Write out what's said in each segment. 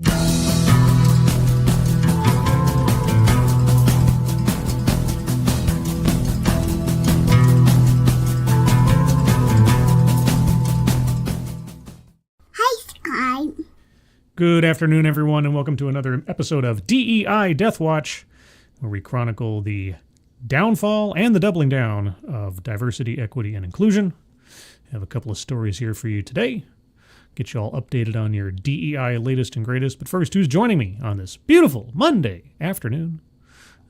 Good afternoon, everyone, and welcome to another episode of D.E.I. Deathwatch, where we chronicle the downfall and the doubling down of diversity, equity, and inclusion. I have a couple of stories here for you today. Get you all updated on your D.E.I. latest and greatest. But first, who's joining me on this beautiful Monday afternoon?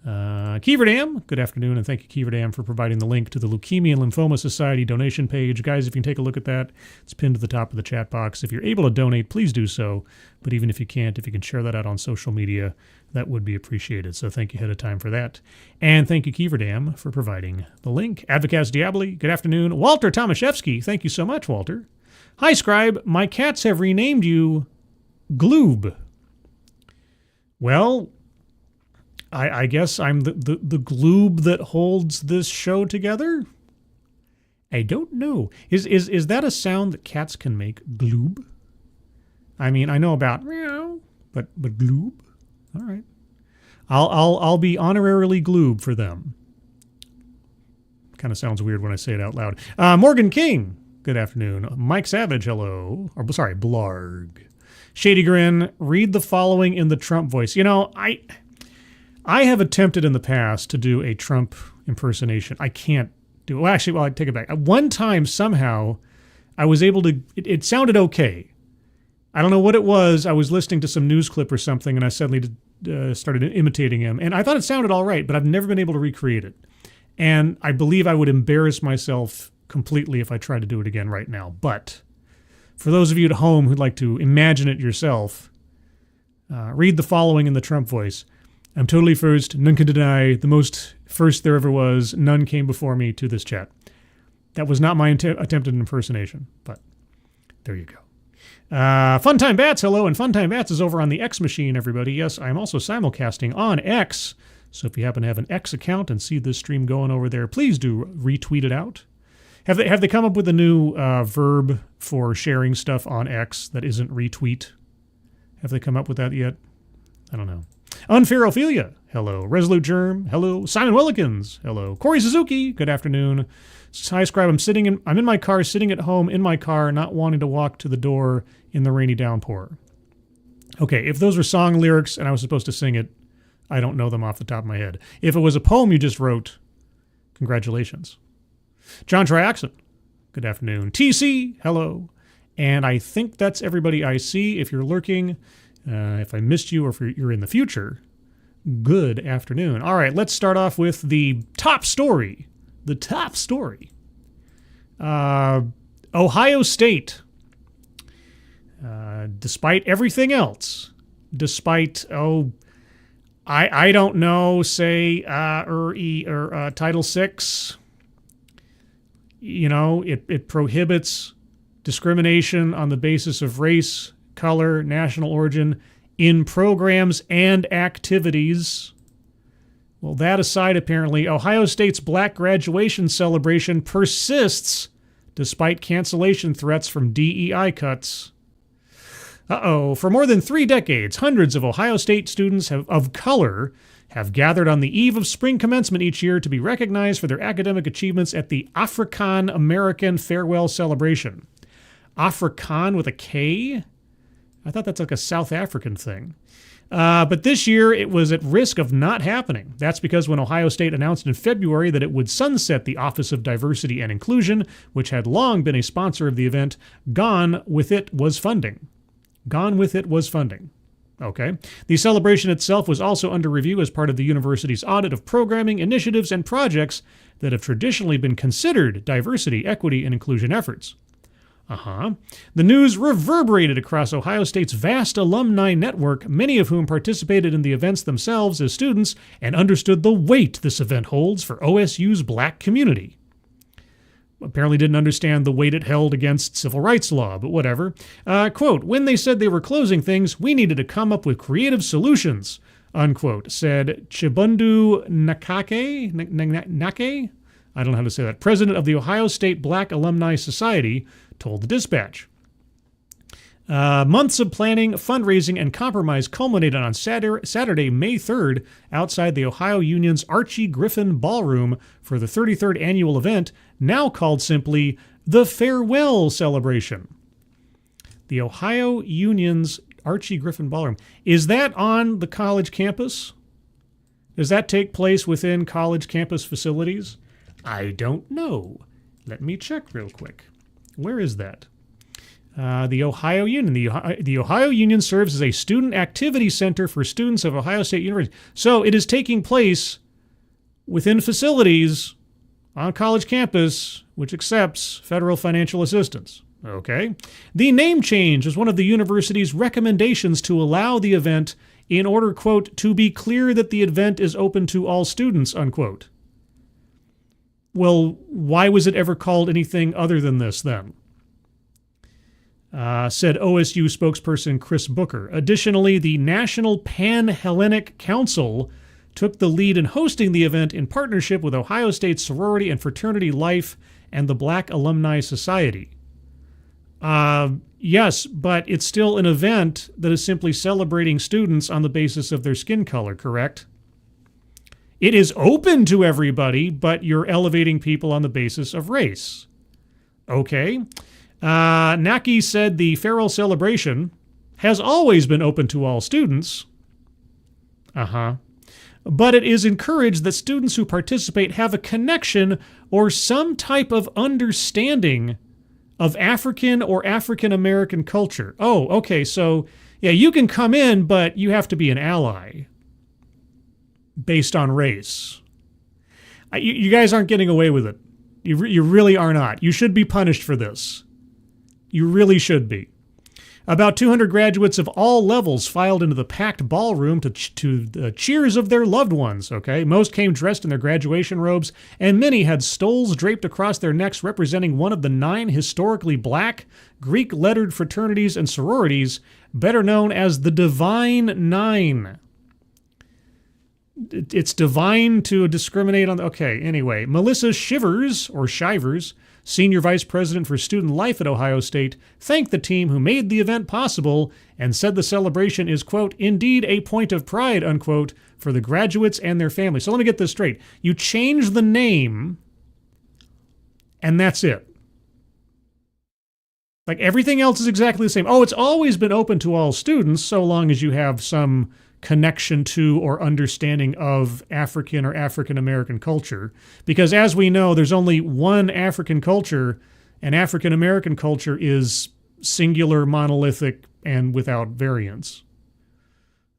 Keeverdam, good afternoon, and thank you, Keeverdam, for providing the link to the Leukemia and Lymphoma Society donation page. Guys, if you can take a look at that, it's pinned to the top of the chat box. If you're able to donate, please do so. But even if you can't, if you can share that out on social media, that would be appreciated. So thank you ahead of time for that. And thank you, Keeverdam, for providing the link. Advocates Diaboli, good afternoon. Walter Tomaszewski, thank you so much, Walter. Hi, Scribe. My cats have renamed you Gloob. Well, I guess I'm the gloob that holds this show together? I don't know. Is that a sound that cats can make? Gloob? I mean, I know about meow, but gloob? All right. I'll be honorarily gloob for them. Kind of sounds weird when I say it out loud. Morgan King, good afternoon. Mike Savage, hello. Or sorry, Blarg. Shady Grin, read the following in the Trump voice. You know, I have attempted in the past to do a Trump impersonation. I can't do it. Well, actually, I take it back. One time, somehow, I was able to, it sounded okay. I don't know what it was. I was listening to some news clip or something, and I suddenly started imitating him. And I thought it sounded all right, but I've never been able to recreate it. And I believe I would embarrass myself completely if I tried to do it again right now. But for those of you at home who'd like to imagine it yourself, read the following in the Trump voice. I'm totally first, none can deny, the most first there ever was, none came before me to this chat. That was not my attempted impersonation, but there you go. Funtime Bats, hello, and Funtime Bats is over on the X machine, everybody. Yes, I'm also simulcasting on X, so if you happen to have an X account and see this stream going over there, please do retweet it out. Have they come up with a new verb for sharing stuff on X that isn't retweet? Have they come up with that yet? I don't know. Unfair Ophelia, hello. Resolute Germ, hello. Simon Willikins, hello. Corey Suzuki, good afternoon. Hi, Scribe. I'm in my car, sitting at home in my car, not wanting to walk to the door in the rainy downpour. Okay, if those were song lyrics and I was supposed to sing it, I don't know them off the top of my head. If it was a poem you just wrote, congratulations. John Triaxon, good afternoon. TC, hello. And I think that's everybody I see. If you're lurking, if I missed you or if you're in the future, good afternoon. All right, let's start off with the top story. The top story. Ohio State, despite everything else, despite, I don't know, say, Title VI, you know, it prohibits discrimination on the basis of race, color, national origin in programs and activities. Well, that aside, apparently, Ohio State's black graduation celebration persists despite cancellation threats from D.E.I. cuts. For more than 3 decades, hundreds of Ohio State students of color have gathered on the eve of spring commencement each year to be recognized for their academic achievements at the African American Farewell Celebration. Afrikaan with a K? I thought that's like a South African thing. But this year, it was at risk of not happening. That's because when Ohio State announced in February that it would sunset the Office of Diversity and Inclusion, which had long been a sponsor of the event, gone with it was funding. Gone with it was funding. Okay. The celebration itself was also under review as part of the university's audit of programming, initiatives, and projects that have traditionally been considered diversity, equity, and inclusion efforts. The news reverberated across Ohio State's vast alumni network, many of whom participated in the events themselves as students and understood the weight this event holds for OSU's black community. Apparently didn't understand the weight it held against civil rights law, but whatever. Quote, when they said they were closing things, we needed to come up with creative solutions, unquote, said Chibundu Nake? I don't know how to say that. President of the Ohio State Black Alumni Society told the Dispatch. Months of planning, fundraising, and compromise culminated on Saturday, May 3rd, outside the Ohio Union's Archie Griffin Ballroom for the 33rd annual event, now called simply the Farewell Celebration. The Ohio Union's Archie Griffin Ballroom. Is that on the college campus? Does that take place within college campus facilities? I don't know. Let me check real quick. Where is that? The Ohio Union. The Ohio Union serves as a student activity center for students of Ohio State University. So it is taking place within facilities on college campus, which accepts federal financial assistance. Okay. The name change is one of the university's recommendations to allow the event in order, quote, to be clear that the event is open to all students, unquote. Well, why was it ever called anything other than this then? Said OSU spokesperson Chris Booker. Additionally, the National Pan-Hellenic Council took the lead in hosting the event in partnership with Ohio State Sorority and Fraternity Life and the Black Alumni Society. Yes, but it's still an event that is simply celebrating students on the basis of their skin color, correct? It is open to everybody, but you're elevating people on the basis of race. Okay. Naki said the farewell celebration has always been open to all students. But it is encouraged that students who participate have a connection or some type of understanding of African or African American culture. Oh, okay, so yeah, you can come in, but you have to be an ally based on race. You guys aren't getting away with it. You really are not. You should be punished for this. You really should be. About 200 graduates of all levels filed into the packed ballroom to the cheers of their loved ones, okay? Most came dressed in their graduation robes, and many had stoles draped across their necks representing one of the 9 historically black, Greek-lettered fraternities and sororities, better known as the Divine Nine. It's divine to discriminate on... Okay, anyway. Melissa Shivers, Senior Vice President for Student Life at Ohio State, thanked the team who made the event possible and said the celebration is, quote, indeed a point of pride, unquote, for the graduates and their families. So let me get this straight. You change the name, and that's it. Like everything else is exactly the same. Oh, it's always been open to all students so long as you have some connection to or understanding of African or African American culture. Because as we know, there's only one African culture, and African American culture is singular, monolithic, and without variance.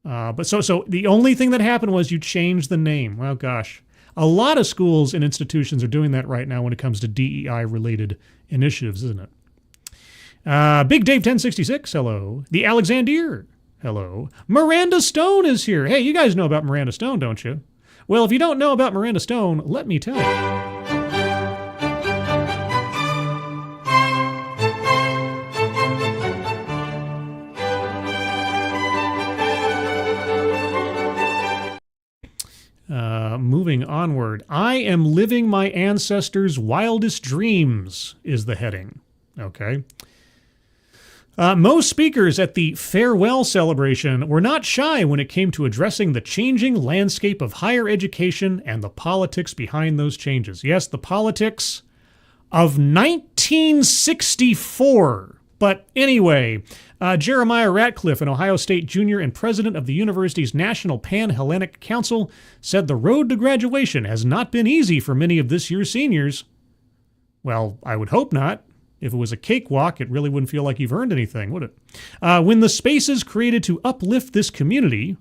But so the only thing that happened was you changed the name. Well, gosh. A lot of schools and institutions are doing that right now when it comes to DEI-related initiatives, isn't it? Big Dave 1066, hello. The Alexandier, hello. Miranda Stone is here. Hey, you guys know about Miranda Stone, don't you? Well, if you don't know about Miranda Stone, let me tell you. Moving onward. I am living my ancestors' wildest dreams is the heading. Okay. Most speakers at the farewell celebration were not shy when it came to addressing the changing landscape of higher education and the politics behind those changes. Yes, the politics of 1964. But anyway, Jeremiah Ratcliffe, an Ohio State junior and president of the university's National Pan-Hellenic Council, said the road to graduation has not been easy for many of this year's seniors. Well, I would hope not. If it was a cakewalk, it really wouldn't feel like you've earned anything, would it? When the spaces created to uplift this community,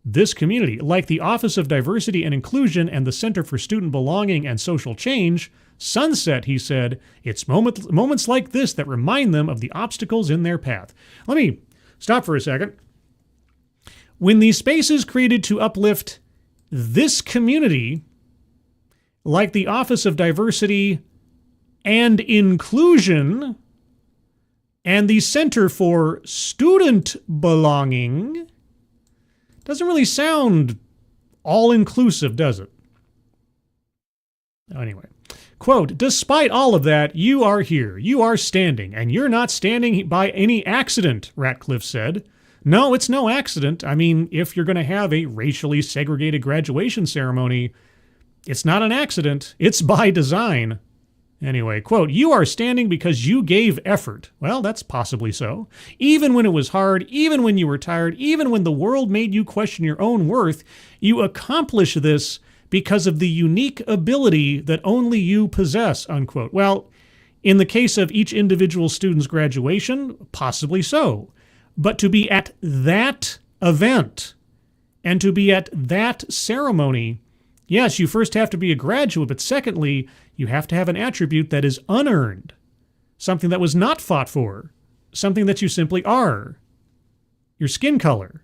like the Office of Diversity and Inclusion and the Center for Student Belonging and Social Change, sunset, he said, it's moments like this that remind them of the obstacles in their path. Let me stop for a second. When these spaces created to uplift this community, like the Office of Diversity and Inclusion and the Center for Student Belonging, doesn't really sound all-inclusive, does it? Anyway, Quote, despite all of that, you are here. You are standing, and you're not standing by any accident, Ratcliffe said. No, it's no accident. I mean, if you're going to have a racially segregated graduation ceremony, it's not an accident. It's by design. Anyway, quote, you are standing because you gave effort. Well, that's possibly so. Even when it was hard, even when you were tired, even when the world made you question your own worth, you accomplished this because of the unique ability that only you possess, unquote. Well, in the case of each individual student's graduation, possibly so. But to be at that event and to be at that ceremony, yes, you first have to be a graduate, but secondly, you have to have an attribute that is unearned, something that was not fought for, something that you simply are, your skin color.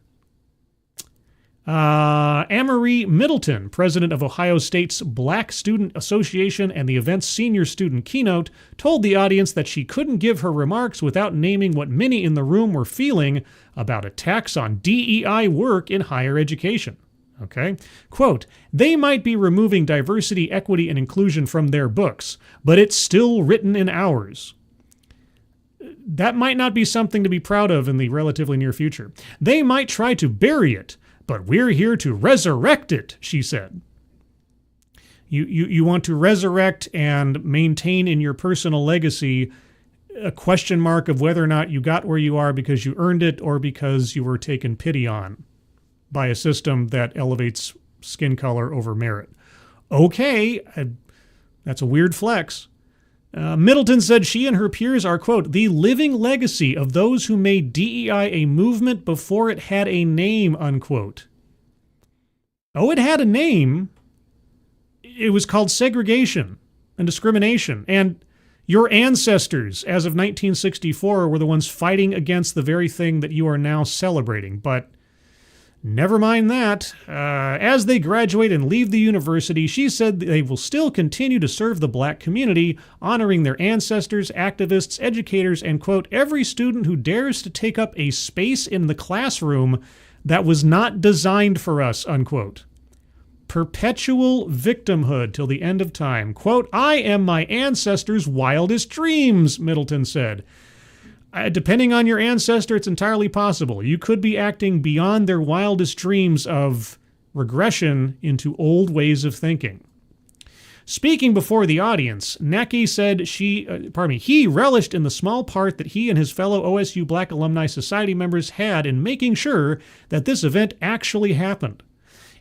Amory Middleton, president of Ohio State's Black Student Association and the event's senior student keynote, told the audience that she couldn't give her remarks without naming what many in the room were feeling about attacks on DEI work in higher education. Okay. Quote, they might be removing diversity, equity, and inclusion from their books, but it's still written in ours. That might not be something to be proud of in the relatively near future. They might try to bury it, but we're here to resurrect it, she said. You want to resurrect and maintain in your personal legacy a question mark of whether or not you got where you are because you earned it or because you were taken pity on by a system that elevates skin color over merit. Okay, that's a weird flex. Middleton said she and her peers are, quote, the living legacy of those who made DEI a movement before it had a name, unquote. Oh, it had a name. It was called segregation and discrimination. And your ancestors, as of 1964, were the ones fighting against the very thing that you are now celebrating. But never mind that. As they graduate and leave the university, she said they will still continue to serve the black community, honoring their ancestors, activists, educators, and, quote, every student who dares to take up a space in the classroom that was not designed for us, unquote. Perpetual victimhood till the end of time. Quote, I am my ancestors' wildest dreams, Middleton said. Depending on your ancestor, it's entirely possible. You could be acting beyond their wildest dreams of regression into old ways of thinking. Speaking before the audience, Naki said he relished in the small part that he and his fellow OSU Black Alumni Society members had in making sure that this event actually happened.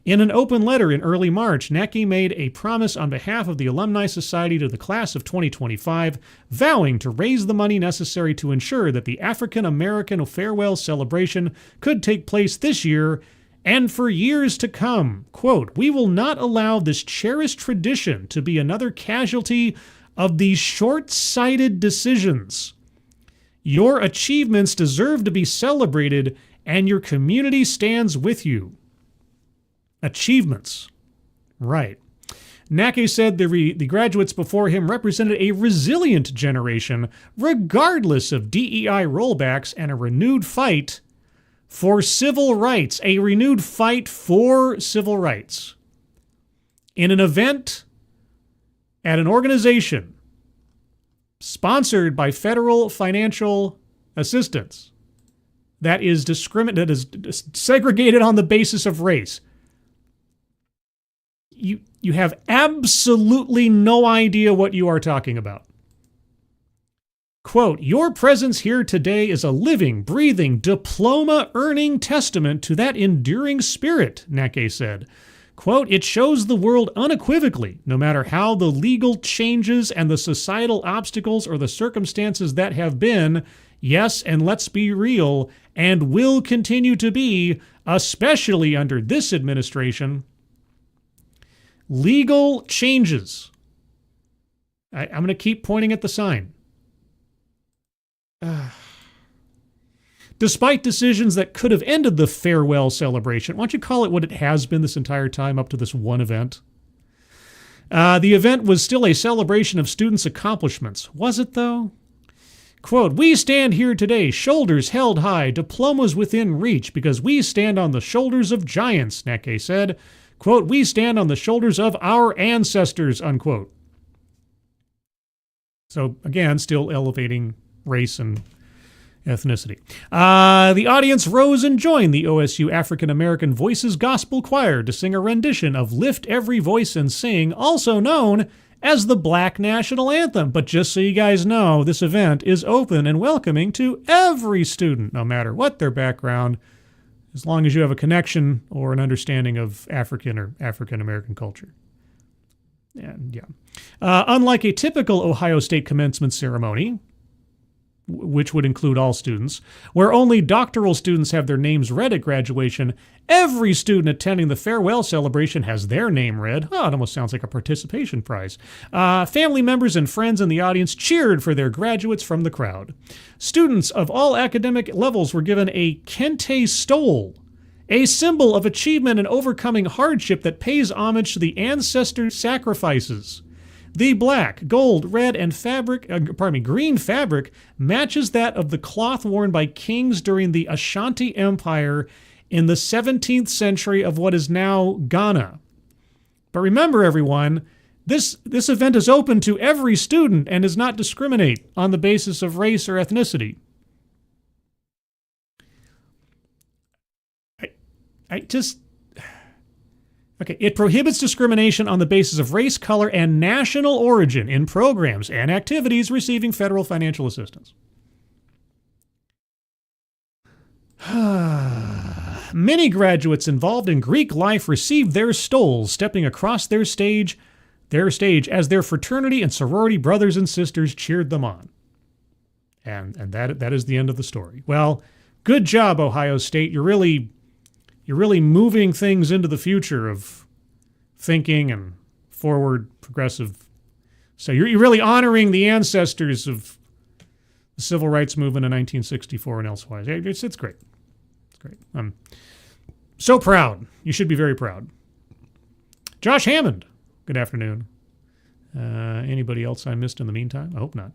In an open letter in early March, Naki made a promise on behalf of the Alumni Society to the class of 2025, vowing to raise the money necessary to ensure that the African American farewell celebration could take place this year and for years to come. Quote, we will not allow this cherished tradition to be another casualty of these short-sighted decisions. Your achievements deserve to be celebrated, and your community stands with you. Achievements. Right. Nake said the graduates before him represented a resilient generation, regardless of DEI rollbacks and a renewed fight for civil rights. A renewed fight for civil rights. In an event at an organization sponsored by federal financial assistance that is segregated on the basis of race. You have absolutely no idea what you are talking about. Quote, your presence here today is a living, breathing, diploma-earning testament to that enduring spirit, Nake said. Quote, it shows the world unequivocally, no matter how the legal changes and the societal obstacles or the circumstances that have been, yes, and let's be real, and will continue to be, especially under this administration, legal changes. I'm going to keep pointing at the sign. Despite decisions that could have ended the farewell celebration, why don't you call it what it has been this entire time up to this one event? The event was still a celebration of students' accomplishments. Was it, though? Quote, we stand here today, shoulders held high, diplomas within reach, because we stand on the shoulders of giants, Neke said. Quote, we stand on the shoulders of our ancestors, unquote. So again, still elevating race and ethnicity. The audience rose and joined the OSU African American Voices Gospel Choir to sing a rendition of Lift Every Voice and Sing, also known as the Black National Anthem. But just so you guys know, this event is open and welcoming to every student, no matter what their background, as long as you have a connection or an understanding of African or African American culture. And unlike a typical Ohio State commencement ceremony, which would include all students, where only doctoral students have their names read at graduation, every student attending the farewell celebration has their name read. Oh, it almost sounds like a participation prize. Family members and friends in the audience cheered for their graduates from the crowd. Students of all academic levels were given a kente stole, a symbol of achievement and overcoming hardship that pays homage to the ancestors' sacrifices. The black, gold, red, and green fabric matches that of the cloth worn by kings during the Ashanti Empire in the 17th century of what is now Ghana. But remember, everyone, this event is open to every student and does not discriminate on the basis of race or ethnicity. Okay, it prohibits discrimination on the basis of race, color, and national origin in programs and activities receiving federal financial assistance. Many graduates involved in Greek life received their stoles, stepping across their stage as their fraternity and sorority brothers and sisters cheered them on. And that is the end of the story. Well, good job, Ohio State. You're really moving things into the future of thinking and forward progressive. So you're really honoring the ancestors of the civil rights movement in 1964 and elsewise. It's great. It's great. I'm so proud. You should be very proud. Josh Hammond, good afternoon. Anybody else I missed in the meantime? I hope not.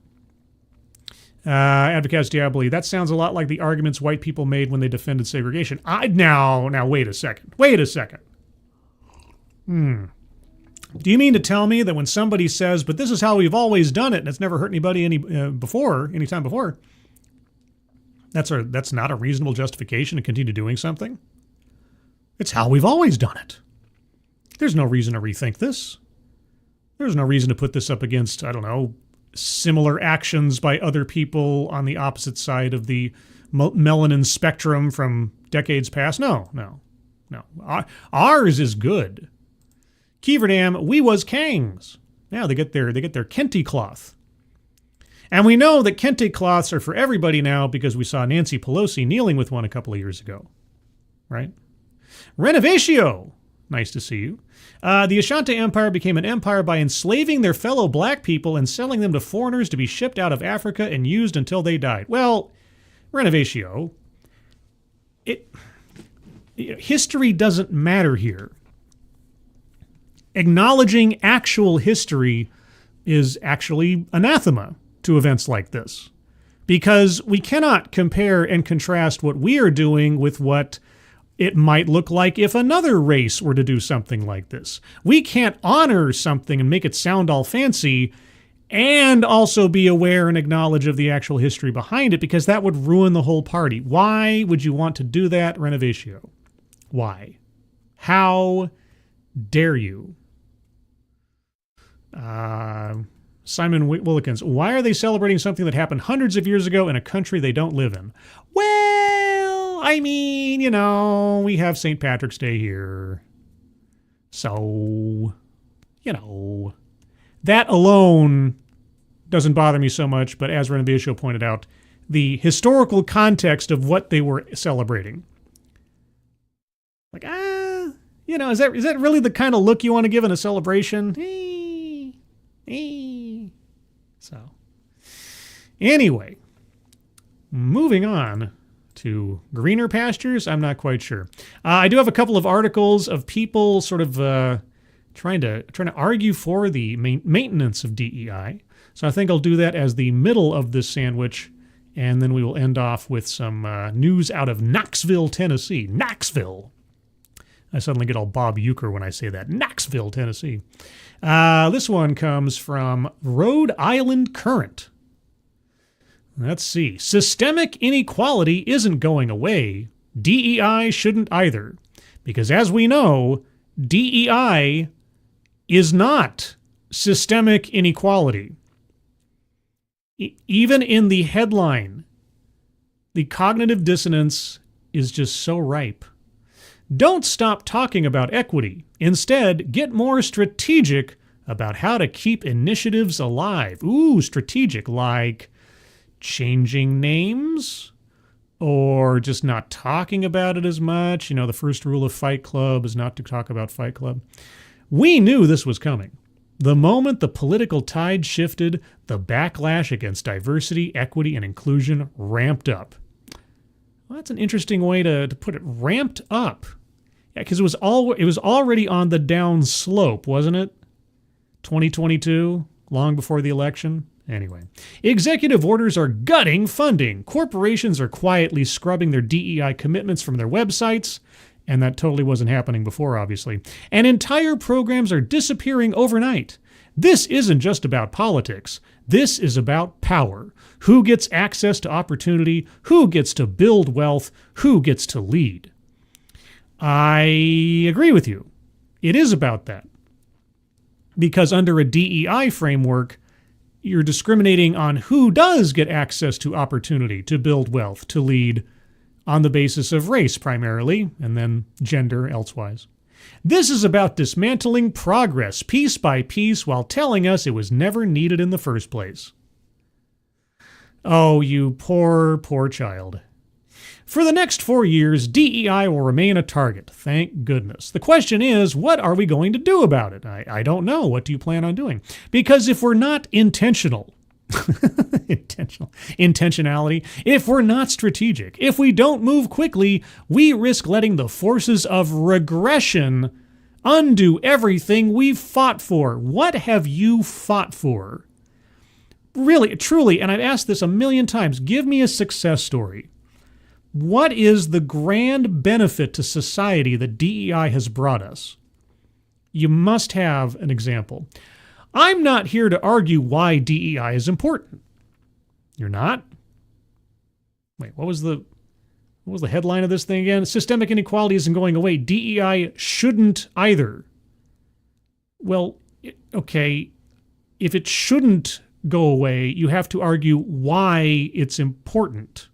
Advocates Diaboli, that sounds a lot like the arguments white people made when they defended segregation. Now, wait a second. Do you mean to tell me that when somebody says, but this is how we've always done it and it's never hurt anybody anytime before, that's not a reasonable justification to continue doing something? It's how we've always done it. There's no reason to rethink this. There's no reason to put this up against, I don't know, similar actions by other people on the opposite side of the melanin spectrum from decades past. No. Ours is good. Keeverdam, we was kangs. Yeah, they get their kente cloth. And we know that kente cloths are for everybody now because we saw Nancy Pelosi kneeling with one a couple of years ago. Right? Renovatio, nice to see you. The Ashanti Empire became an empire by enslaving their fellow black people and selling them to foreigners to be shipped out of Africa and used until they died. Well, Renovatio, history doesn't matter here. Acknowledging actual history is actually anathema to events like this, because we cannot compare and contrast what we are doing with what it might look like if another race were to do something like this. We can't honor something and make it sound all fancy and also be aware and acknowledge of the actual history behind it, because that would ruin the whole party. Why would you want to do that, Renovatio? Why? How dare you? Simon Willikins, why are they celebrating something that happened hundreds of years ago in a country they don't live in? Well, I mean, we have St. Patrick's Day here. So, that alone doesn't bother me so much, but as Renovatio pointed out, the historical context of what they were celebrating. Like, is that really the kind of look you want to give in a celebration? So, anyway, moving on to greener pastures, I'm not quite sure. I do have a couple of articles of people sort of trying to argue for the maintenance of DEI. So I think I'll do that as the middle of this sandwich, and then we will end off with some news out of Knoxville, Tennessee. Knoxville. I suddenly get all Bob Euchre when I say that. Knoxville, Tennessee. This one comes from Rhode Island Current. Let's see. Systemic inequality isn't going away. DEI shouldn't either. Because as we know, DEI is not systemic inequality. Even in the headline, the cognitive dissonance is just so ripe. Don't stop talking about equity. Instead, get more strategic about how to keep initiatives alive. Ooh, strategic, like changing names or just not talking about it as much. You know, the first rule of Fight Club is not to talk about Fight Club. We knew this was coming. The moment the political tide shifted, the backlash against diversity, equity, and inclusion ramped up. Well, that's an interesting way to put it. Ramped up. Yeah, because it was already on the down slope, wasn't it? 2022, long before the election. Anyway, executive orders are gutting funding. Corporations are quietly scrubbing their DEI commitments from their websites, and that totally wasn't happening before, obviously. And entire programs are disappearing overnight. This isn't just about politics. This is about power. Who gets access to opportunity? Who gets to build wealth? Who gets to lead? I agree with you. It is about that. Because under a DEI framework, you're discriminating on who does get access to opportunity, to build wealth, to lead, on the basis of race primarily, and then gender elsewise. This is about dismantling progress piece by piece while telling us it was never needed in the first place. Oh, you poor, poor child. For the next 4 years, DEI will remain a target. Thank goodness. The question is, what are we going to do about it? I don't know. What do you plan on doing? Because if we're not intentionality, if we're not strategic, if we don't move quickly, we risk letting the forces of regression undo everything we've fought for. What have you fought for? Really, truly, and I've asked this a million times, give me a success story. What is the grand benefit to society that DEI has brought us? You must have an example. I'm not here to argue why DEI is important. You're not? Wait, what was the headline of this thing again? Systemic inequality isn't going away. DEI shouldn't either. Well, okay, if it shouldn't go away, you have to argue why it's important.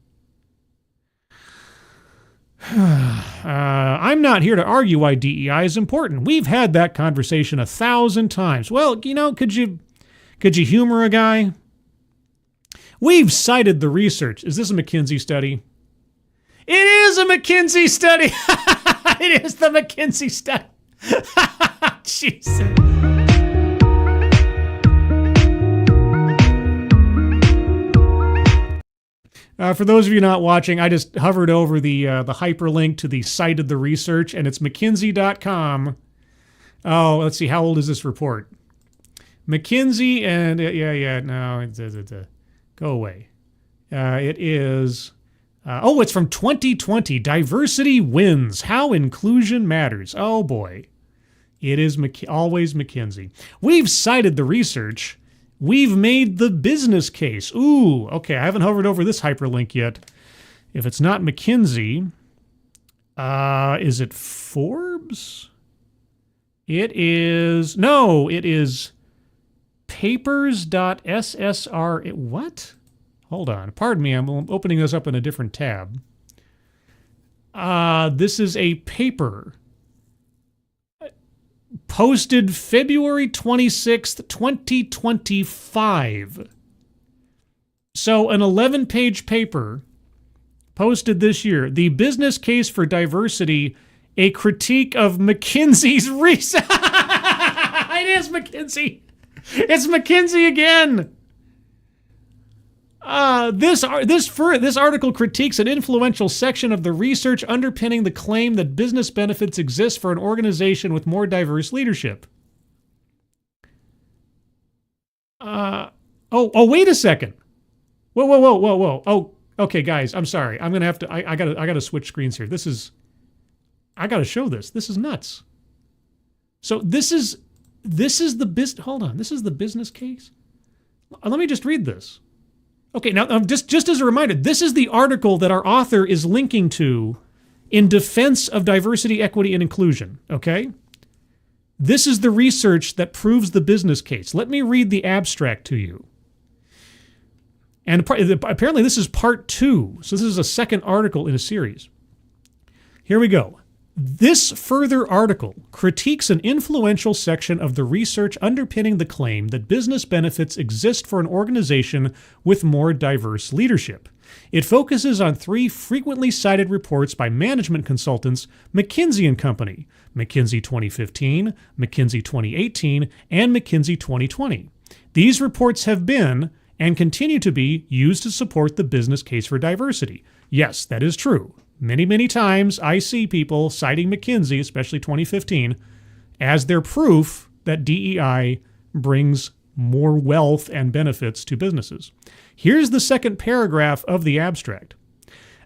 I'm not here to argue why DEI is important. We've had that conversation 1,000 times. Well, you know, could you humor a guy? We've cited the research. Is this a McKinsey study? It is a McKinsey study. It is the McKinsey study. Jesus. For those of you not watching, I just hovered over the hyperlink to the site of the research, and it's McKinsey.com. Oh, let's see. How old is this report? McKinsey and go away. It is. It's from 2020. Diversity wins. How inclusion matters. Oh boy, it is always McKinsey. We've cited the research. We've made the business case. Ooh, okay, I haven't hovered over this hyperlink yet. If it's not McKinsey, is it Forbes? It is papers.ssr. What? Hold on. Pardon me, I'm opening this up in a different tab. This is a paper posted February 26th, 2025. So an 11-page paper posted this year. The business case for diversity, a critique of McKinsey's research. It is McKinsey. It's McKinsey again. This article critiques an influential section of the research underpinning the claim that business benefits exist for an organization with more diverse leadership. Wait a second. Whoa. Oh, okay, guys, I'm sorry. I'm gonna have to. I gotta switch screens here. This is. I got to show this. This is nuts. So this is the hold on. This is the business case. Let me just read this. Okay, now just as a reminder, this is the article that our author is linking to in defense of diversity, equity, and inclusion, okay? This is the research that proves the business case. Let me read the abstract to you. And apparently this is part 2, so this is a second article in a series. Here we go. This further article critiques an influential section of the research underpinning the claim that business benefits exist for an organization with more diverse leadership. It focuses on 3 frequently cited reports by management consultants McKinsey & Company, McKinsey 2015, McKinsey 2018, and McKinsey 2020. These reports have been, and continue to be, used to support the business case for diversity. Yes, that is true. Many, many times I see people citing McKinsey, especially 2015, as their proof that DEI brings more wealth and benefits to businesses. Here's the second paragraph of the abstract.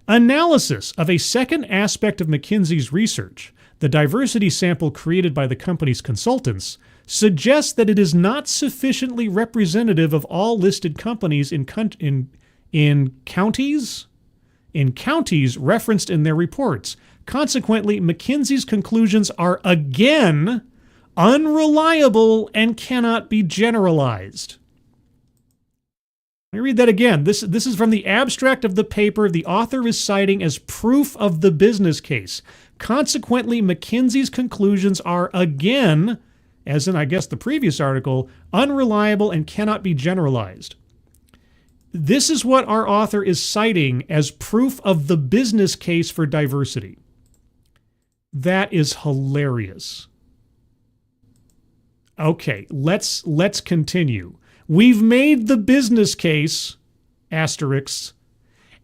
Analysis of a second aspect of McKinsey's research, the diversity sample created by the company's consultants, suggests that it is not sufficiently representative of all listed companies in counties referenced in their reports. Consequently, McKinsey's conclusions are again unreliable and cannot be generalized. Let me read that again. This is from the abstract of the paper the author is citing as proof of the business case. Consequently, McKinsey's conclusions are again, as in I guess the previous article, unreliable and cannot be generalized. This is what our author is citing as proof of the business case for diversity. That is hilarious. Okay, let's continue. We've made the business case, asterisks,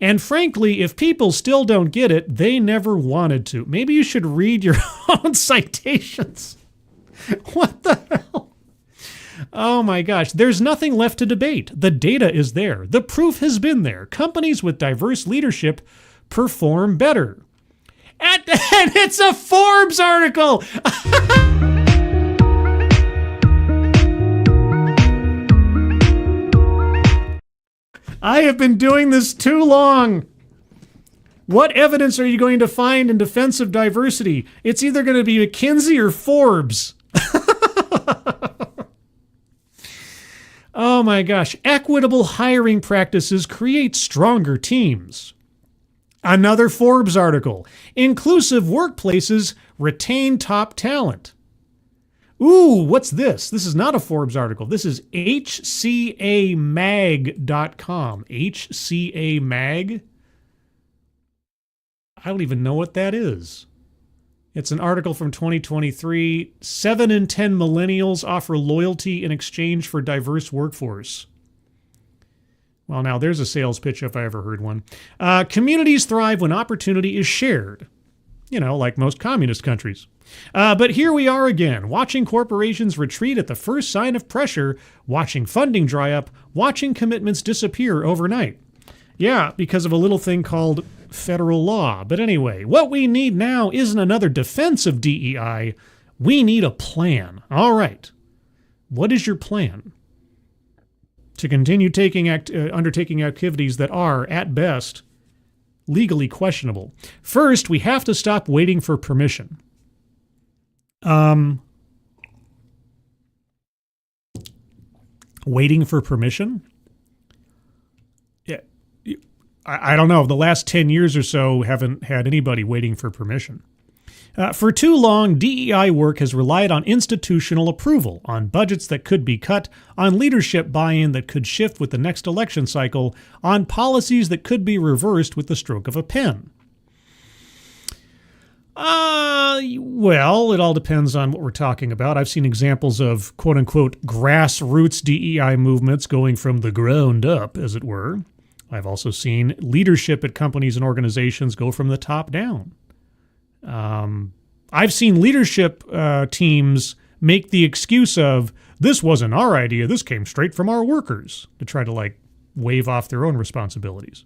and frankly, if people still don't get it, they never wanted to. Maybe you should read your own citations. What the hell? Oh my gosh, there's nothing left to debate. The data is there. The proof has been there. Companies with diverse leadership perform better. And it's a Forbes article! I have been doing this too long. What evidence are you going to find in defense of diversity? It's either going to be McKinsey or Forbes. Oh my gosh. Equitable hiring practices create stronger teams. Another Forbes article. Inclusive workplaces retain top talent. Ooh, what's this? This is not a Forbes article. This is hcamag.com. HCA Mag? I don't even know what that is. It's an article from 2023. 7 in 10 millennials offer loyalty in exchange for diverse workforce. Well, now there's a sales pitch if I ever heard one. Communities thrive when opportunity is shared. You know, like most communist countries. But here we are again, watching corporations retreat at the first sign of pressure, watching funding dry up, watching commitments disappear overnight. Yeah, because of a little thing called federal law. But anyway, what we need now isn't another defense of DEI. We need a plan. All right. What is your plan? To continue undertaking activities that are, at best, legally questionable. First, we have to stop waiting for permission. Waiting for permission? Yeah, I don't know. The last 10 years or so haven't had anybody waiting for permission. For too long, DEI work has relied on institutional approval, on budgets that could be cut, on leadership buy-in that could shift with the next election cycle, on policies that could be reversed with the stroke of a pen. Well, it all depends on what we're talking about. I've seen examples of quote-unquote grassroots DEI movements going from the ground up, as it were. I've also seen leadership at companies and organizations go from the top down. I've seen leadership teams make the excuse of, this wasn't our idea, this came straight from our workers, to try to wave off their own responsibilities.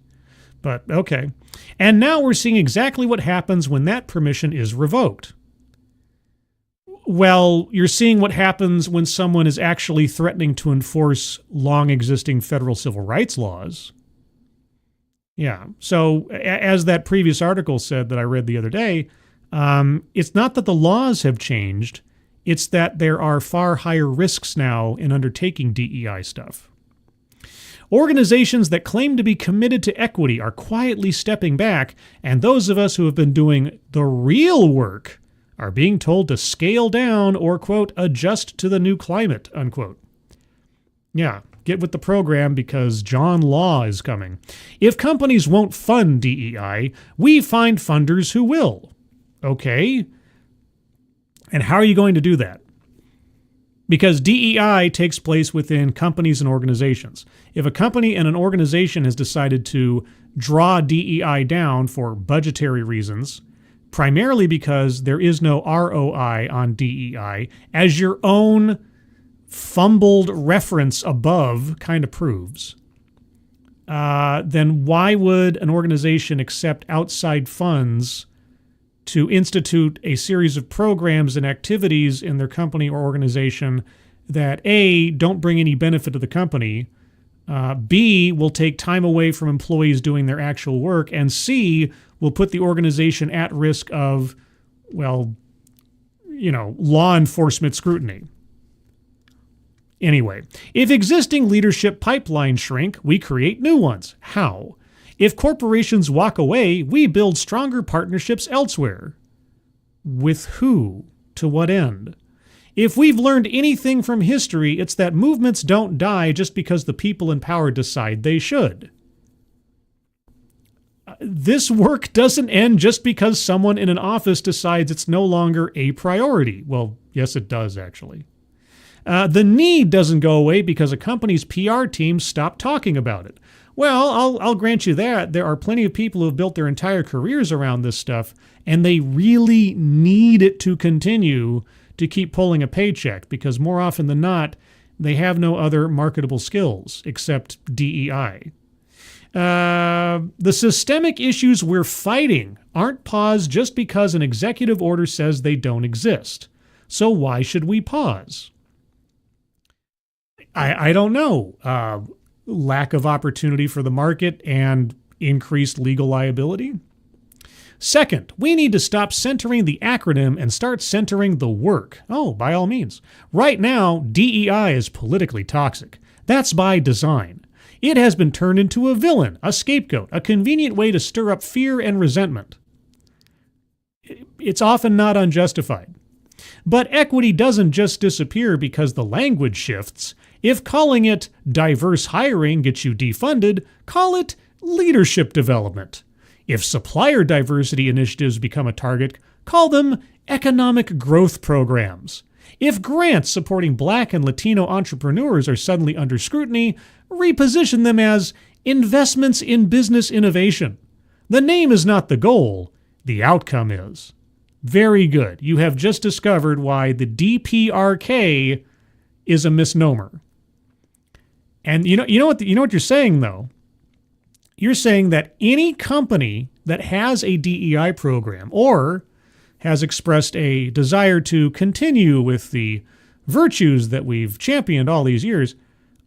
But okay. And now we're seeing exactly what happens when that permission is revoked. Well, you're seeing what happens when someone is actually threatening to enforce long-existing federal civil rights laws. Yeah. So as that previous article said that I read the other day, it's not that the laws have changed. It's that there are far higher risks now in undertaking DEI stuff. Organizations that claim to be committed to equity are quietly stepping back, and those of us who have been doing the real work are being told to scale down or, quote, adjust to the new climate, unquote. Yeah, get with the program because John Law is coming. If companies won't fund DEI, we find funders who will. Okay. And how are you going to do that? Because DEI takes place within companies and organizations. If a company and an organization has decided to draw DEI down for budgetary reasons, primarily because there is no ROI on DEI, as your own fumbled reference above kind of proves, then why would an organization accept outside funds to institute a series of programs and activities in their company or organization that A, don't bring any benefit to the company, B, will take time away from employees doing their actual work, and C, will put the organization at risk of, well, law enforcement scrutiny. Anyway, if existing leadership pipelines shrink, we create new ones. How? If corporations walk away, we build stronger partnerships elsewhere. With who? To what end? If we've learned anything from history, it's that movements don't die just because the people in power decide they should. This work doesn't end just because someone in an office decides it's no longer a priority. Well, yes, it does, actually. The need doesn't go away because a company's PR team stopped talking about it. Well, I'll grant you that. There are plenty of people who have built their entire careers around this stuff, and they really need it to continue to keep pulling a paycheck because more often than not, they have no other marketable skills except DEI. The systemic issues we're fighting aren't paused just because an executive order says they don't exist. So why should we pause? I don't know. Lack of opportunity for the market and increased legal liability. Second, we need to stop centering the acronym and start centering the work. Oh, by all means. Right now, DEI is politically toxic. That's by design. It has been turned into a villain, a scapegoat, a convenient way to stir up fear and resentment. It's often not unjustified. But equity doesn't just disappear because the language shifts. If calling it diverse hiring gets you defunded, call it leadership development. If supplier diversity initiatives become a target, call them economic growth programs. If grants supporting Black and Latino entrepreneurs are suddenly under scrutiny, reposition them as investments in business innovation. The name is not the goal, the outcome is. Very good. You have just discovered why the DPRK is a misnomer. And you know what you're saying though? You're saying that any company that has a DEI program or has expressed a desire to continue with the virtues that we've championed all these years,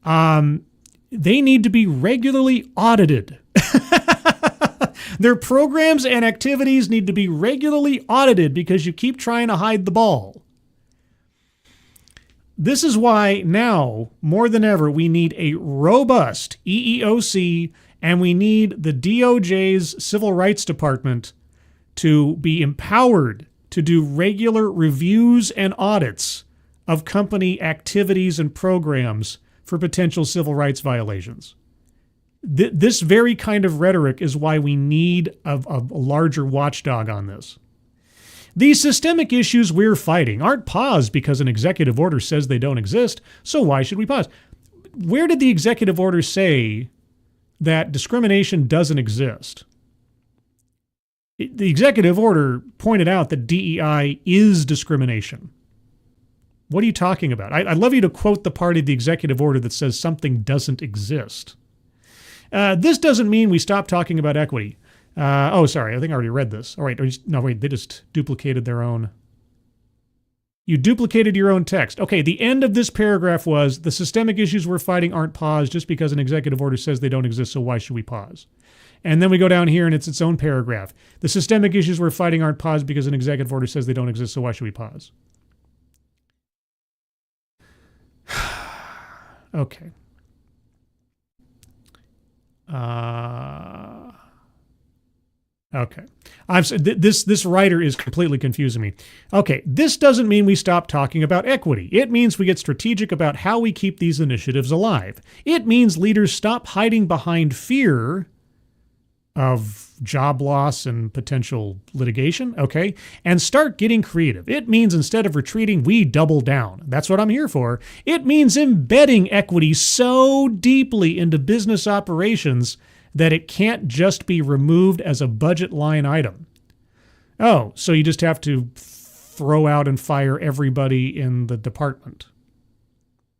they need to be regularly audited. Their programs and activities need to be regularly audited because you keep trying to hide the ball. This is why now, more than ever, we need a robust EEOC and we need the DOJ's Civil Rights Department to be empowered to do regular reviews and audits of company activities and programs for potential civil rights violations. This very kind of rhetoric is why we need a larger watchdog on this. These systemic issues we're fighting aren't paused because an executive order says they don't exist, so why should we pause? Where did the executive order say that discrimination doesn't exist? The executive order pointed out that DEI is discrimination. What are you talking about? I'd love you to quote the part of the executive order that says something doesn't exist. This doesn't mean we stop talking about equity. Oh, sorry. I think I already read this. All right. No, wait. They just duplicated their own. You duplicated your own text. Okay, the end of this paragraph was, the systemic issues we're fighting aren't paused just because an executive order says they don't exist, so why should we pause? And then we go down here and it's its own paragraph. The systemic issues we're fighting aren't paused because an executive order says they don't exist, so why should we pause? Okay. Okay. This writer is completely confusing me. Okay, this doesn't mean we stop talking about equity. It means we get strategic about how we keep these initiatives alive. It means leaders stop hiding behind fear of job loss and potential litigation, okay, and start getting creative. It means instead of retreating, we double down. That's what I'm here for. It means embedding equity so deeply into business operations that it can't just be removed as a budget line item. Oh, so you just have to throw out and fire everybody in the department.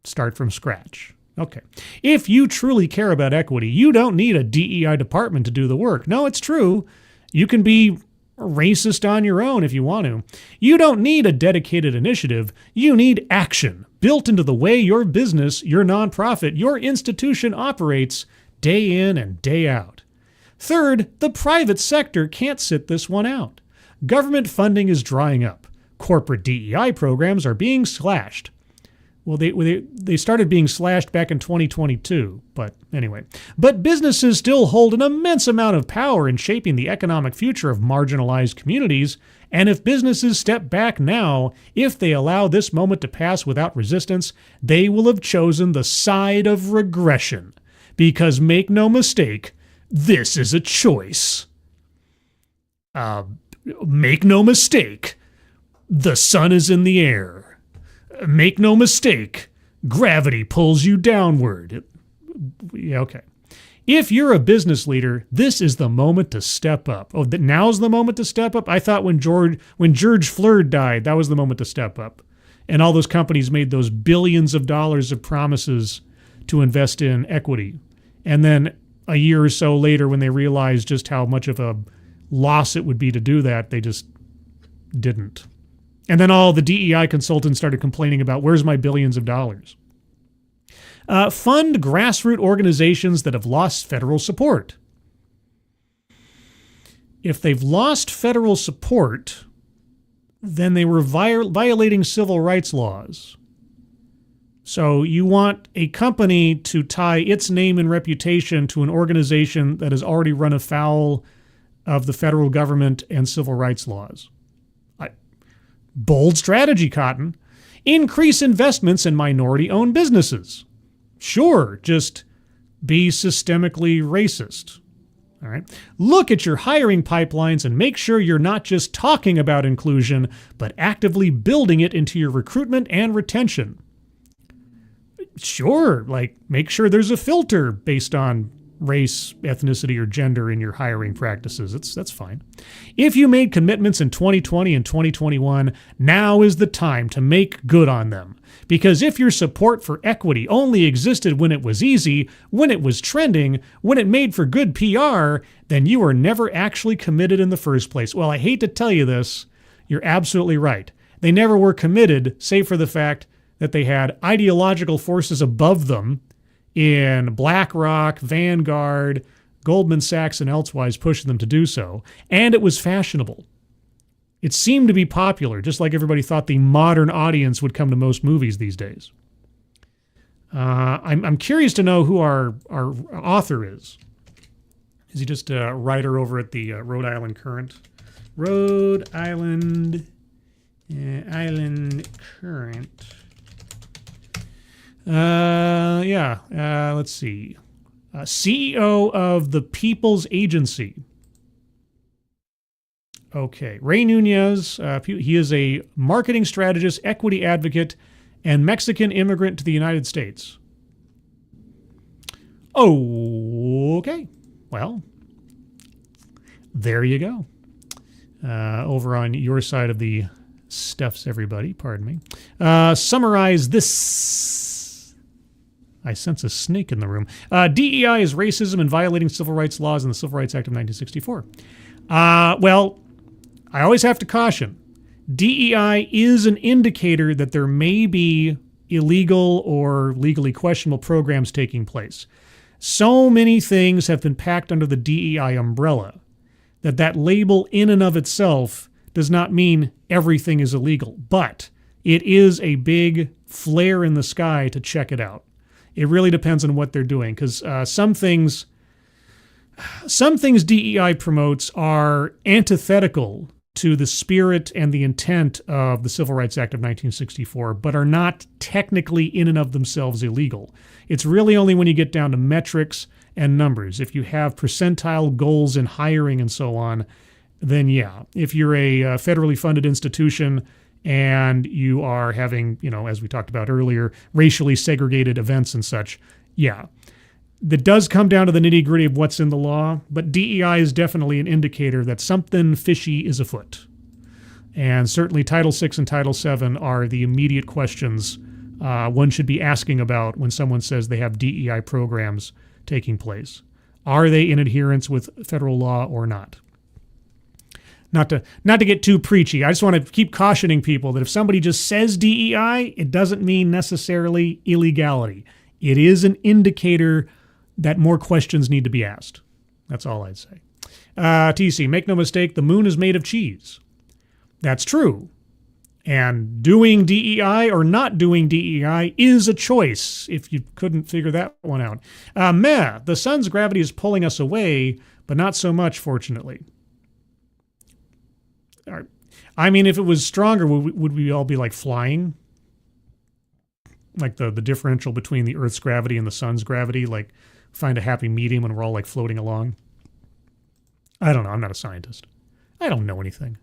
Start from scratch. Okay. If you truly care about equity, you don't need a DEI department to do the work. No, it's true. You can be racist on your own if you want to. You don't need a dedicated initiative. You need action built into the way your business, your nonprofit, your institution operates day in and day out. Third, the private sector can't sit this one out. Government funding is drying up. Corporate DEI programs are being slashed. Well, they started being slashed back in 2022, but anyway. But businesses still hold an immense amount of power in shaping the economic future of marginalized communities, and if businesses step back now, if they allow this moment to pass without resistance, they will have chosen the side of regression. Because make no mistake, this is a choice. Make no mistake, the sun is in the air. Make no mistake, gravity pulls you downward. Yeah, okay. If you're a business leader, this is the moment to step up. Oh, now's the moment to step up? I thought when George Floyd died, that was the moment to step up. And all those companies made those billions of dollars of promises to invest in equity. And then a year or so later, when they realized just how much of a loss it would be to do that, they just didn't. And then all the DEI consultants started complaining about, where's my billions of dollars? Fund grassroots organizations that have lost federal support. If they've lost federal support, then they were violating civil rights laws. So you want a company to tie its name and reputation to an organization that has already run afoul of the federal government and civil rights laws. Bold strategy, Cotton. Increase investments in minority-owned businesses. Sure, just be systemically racist. All right. Look at your hiring pipelines and make sure you're not just talking about inclusion, but actively building it into your recruitment and retention. Sure, like make sure there's a filter based on race, ethnicity, or gender in your hiring practices. That's fine. If you made commitments in 2020 and 2021, now is the time to make good on them. Because if your support for equity only existed when it was easy, when it was trending, when it made for good PR, then you were never actually committed in the first place. Well, I hate to tell you this, you're absolutely right. They never were committed, save for the fact that they had ideological forces above them in BlackRock, Vanguard, Goldman Sachs, and elsewise pushing them to do so. And it was fashionable. It seemed to be popular, just like everybody thought the modern audience would come to most movies these days. I'm curious to know who our author is. Is he just a writer over at the Rhode Island Current? Rhode Island Current. Let's see. CEO of the People's Agency. Okay. Ray Nunez, he is a marketing strategist, equity advocate, and Mexican immigrant to the United States. Okay. Well, there you go. Over on your side of the stuffs, everybody. Pardon me. Summarize this. I sense a snake in the room. DEI is racism and violating civil rights laws in the Civil Rights Act of 1964. Well, I always have to caution. DEI is an indicator that there may be illegal or legally questionable programs taking place. So many things have been packed under the DEI umbrella that label in and of itself does not mean everything is illegal. But it is a big flare in the sky to check it out. It really depends on what they're doing, because some things DEI promotes are antithetical to the spirit and the intent of the Civil Rights Act of 1964, but are not technically in and of themselves illegal. It's really only when you get down to metrics and numbers. If you have percentile goals in hiring and so on, then yeah. If you're a federally funded institution and you are having, as we talked about earlier, racially segregated events and such, yeah. That does come down to the nitty-gritty of what's in the law, but DEI is definitely an indicator that something fishy is afoot. And certainly Title VI and Title VII are the immediate questions one should be asking about when someone says they have DEI programs taking place. Are they in adherence with federal law or not? Not to get too preachy, I just want to keep cautioning people that if somebody just says DEI, it doesn't mean necessarily illegality. It is an indicator that more questions need to be asked. That's all I'd say. TC, make no mistake, the moon is made of cheese. That's true. And doing DEI or not doing DEI is a choice, if you couldn't figure that one out. The sun's gravity is pulling us away, but not so much, fortunately. I mean, if it was stronger, would we all be like flying? Like the differential between the Earth's gravity and the sun's gravity, like find a happy medium when we're all like floating along. I don't know. I'm not a scientist. I don't know anything.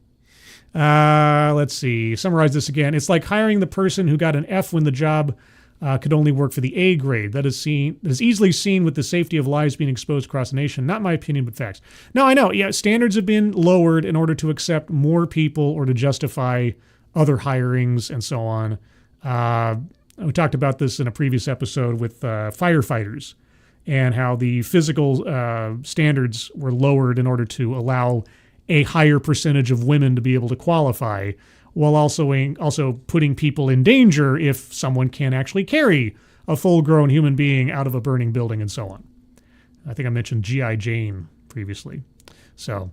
Let's see. Summarize this again. It's like hiring the person who got an F when the job could only work for the A grade. That is easily seen with the safety of lives being exposed across the nation. Not my opinion, but facts. No, I know. Yeah, standards have been lowered in order to accept more people or to justify other hirings and so on. We talked about this in a previous episode with firefighters and how the physical standards were lowered in order to allow a higher percentage of women to be able to qualify, while also putting people in danger if someone can't actually carry a full-grown human being out of a burning building and so on. I think I mentioned G.I. Jane previously. So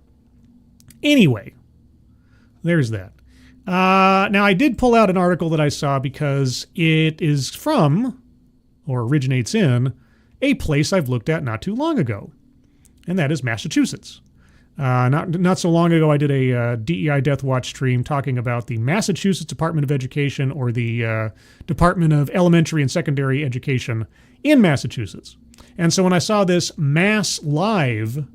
anyway, there's that. Now, I did pull out an article that I saw because it is from, or originates in, a place I've looked at not too long ago, and that is Massachusetts. Not so long ago, I did a DEI Deathwatch stream talking about the Massachusetts Department of Education, or the Department of Elementary and Secondary Education in Massachusetts. And so when I saw this Mass Live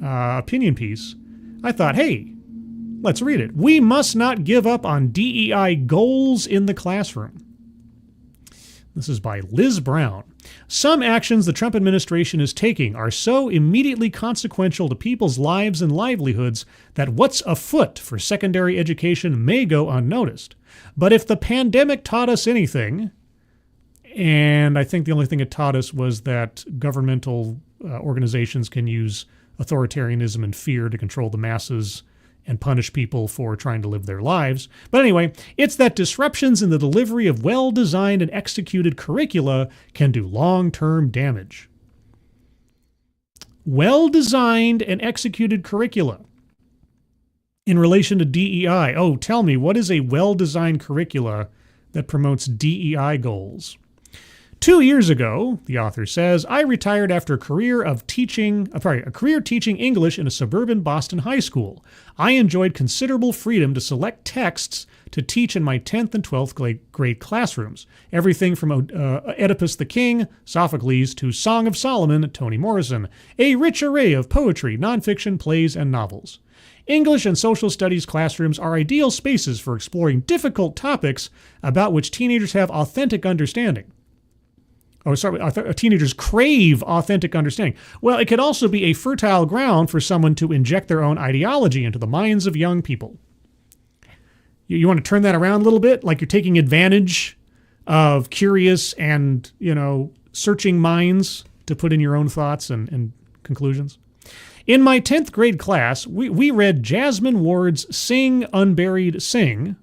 opinion piece, I thought, hey, let's read it. We must not give up on DEI goals in the classroom. This is by Liz Brown. Some actions the Trump administration is taking are so immediately consequential to people's lives and livelihoods that what's afoot for secondary education may go unnoticed. But if the pandemic taught us anything, and I think the only thing it taught us was that governmental organizations can use authoritarianism and fear to control the masses and punish people for trying to live their lives. But anyway, it's that disruptions in the delivery of well-designed and executed curricula can do long-term damage. Well-designed and executed curricula. In relation to DEI, oh, tell me, what is a well-designed curricula that promotes DEI goals? 2 years ago, the author says, I retired after a career teaching English in a suburban Boston high school. I enjoyed considerable freedom to select texts to teach in my 10th and 12th grade classrooms. Everything from Oedipus the King, Sophocles, to Song of Solomon, Toni Morrison. A rich array of poetry, nonfiction, plays, and novels. English and social studies classrooms are ideal spaces for exploring difficult topics about which teenagers have authentic understanding. Teenagers crave authentic understanding. Well, it could also be a fertile ground for someone to inject their own ideology into the minds of young people. You want to turn that around a little bit? Like you're taking advantage of curious and, searching minds to put in your own thoughts and conclusions. In my 10th grade class, we read Jasmine Ward's Sing, Unburied, Sing,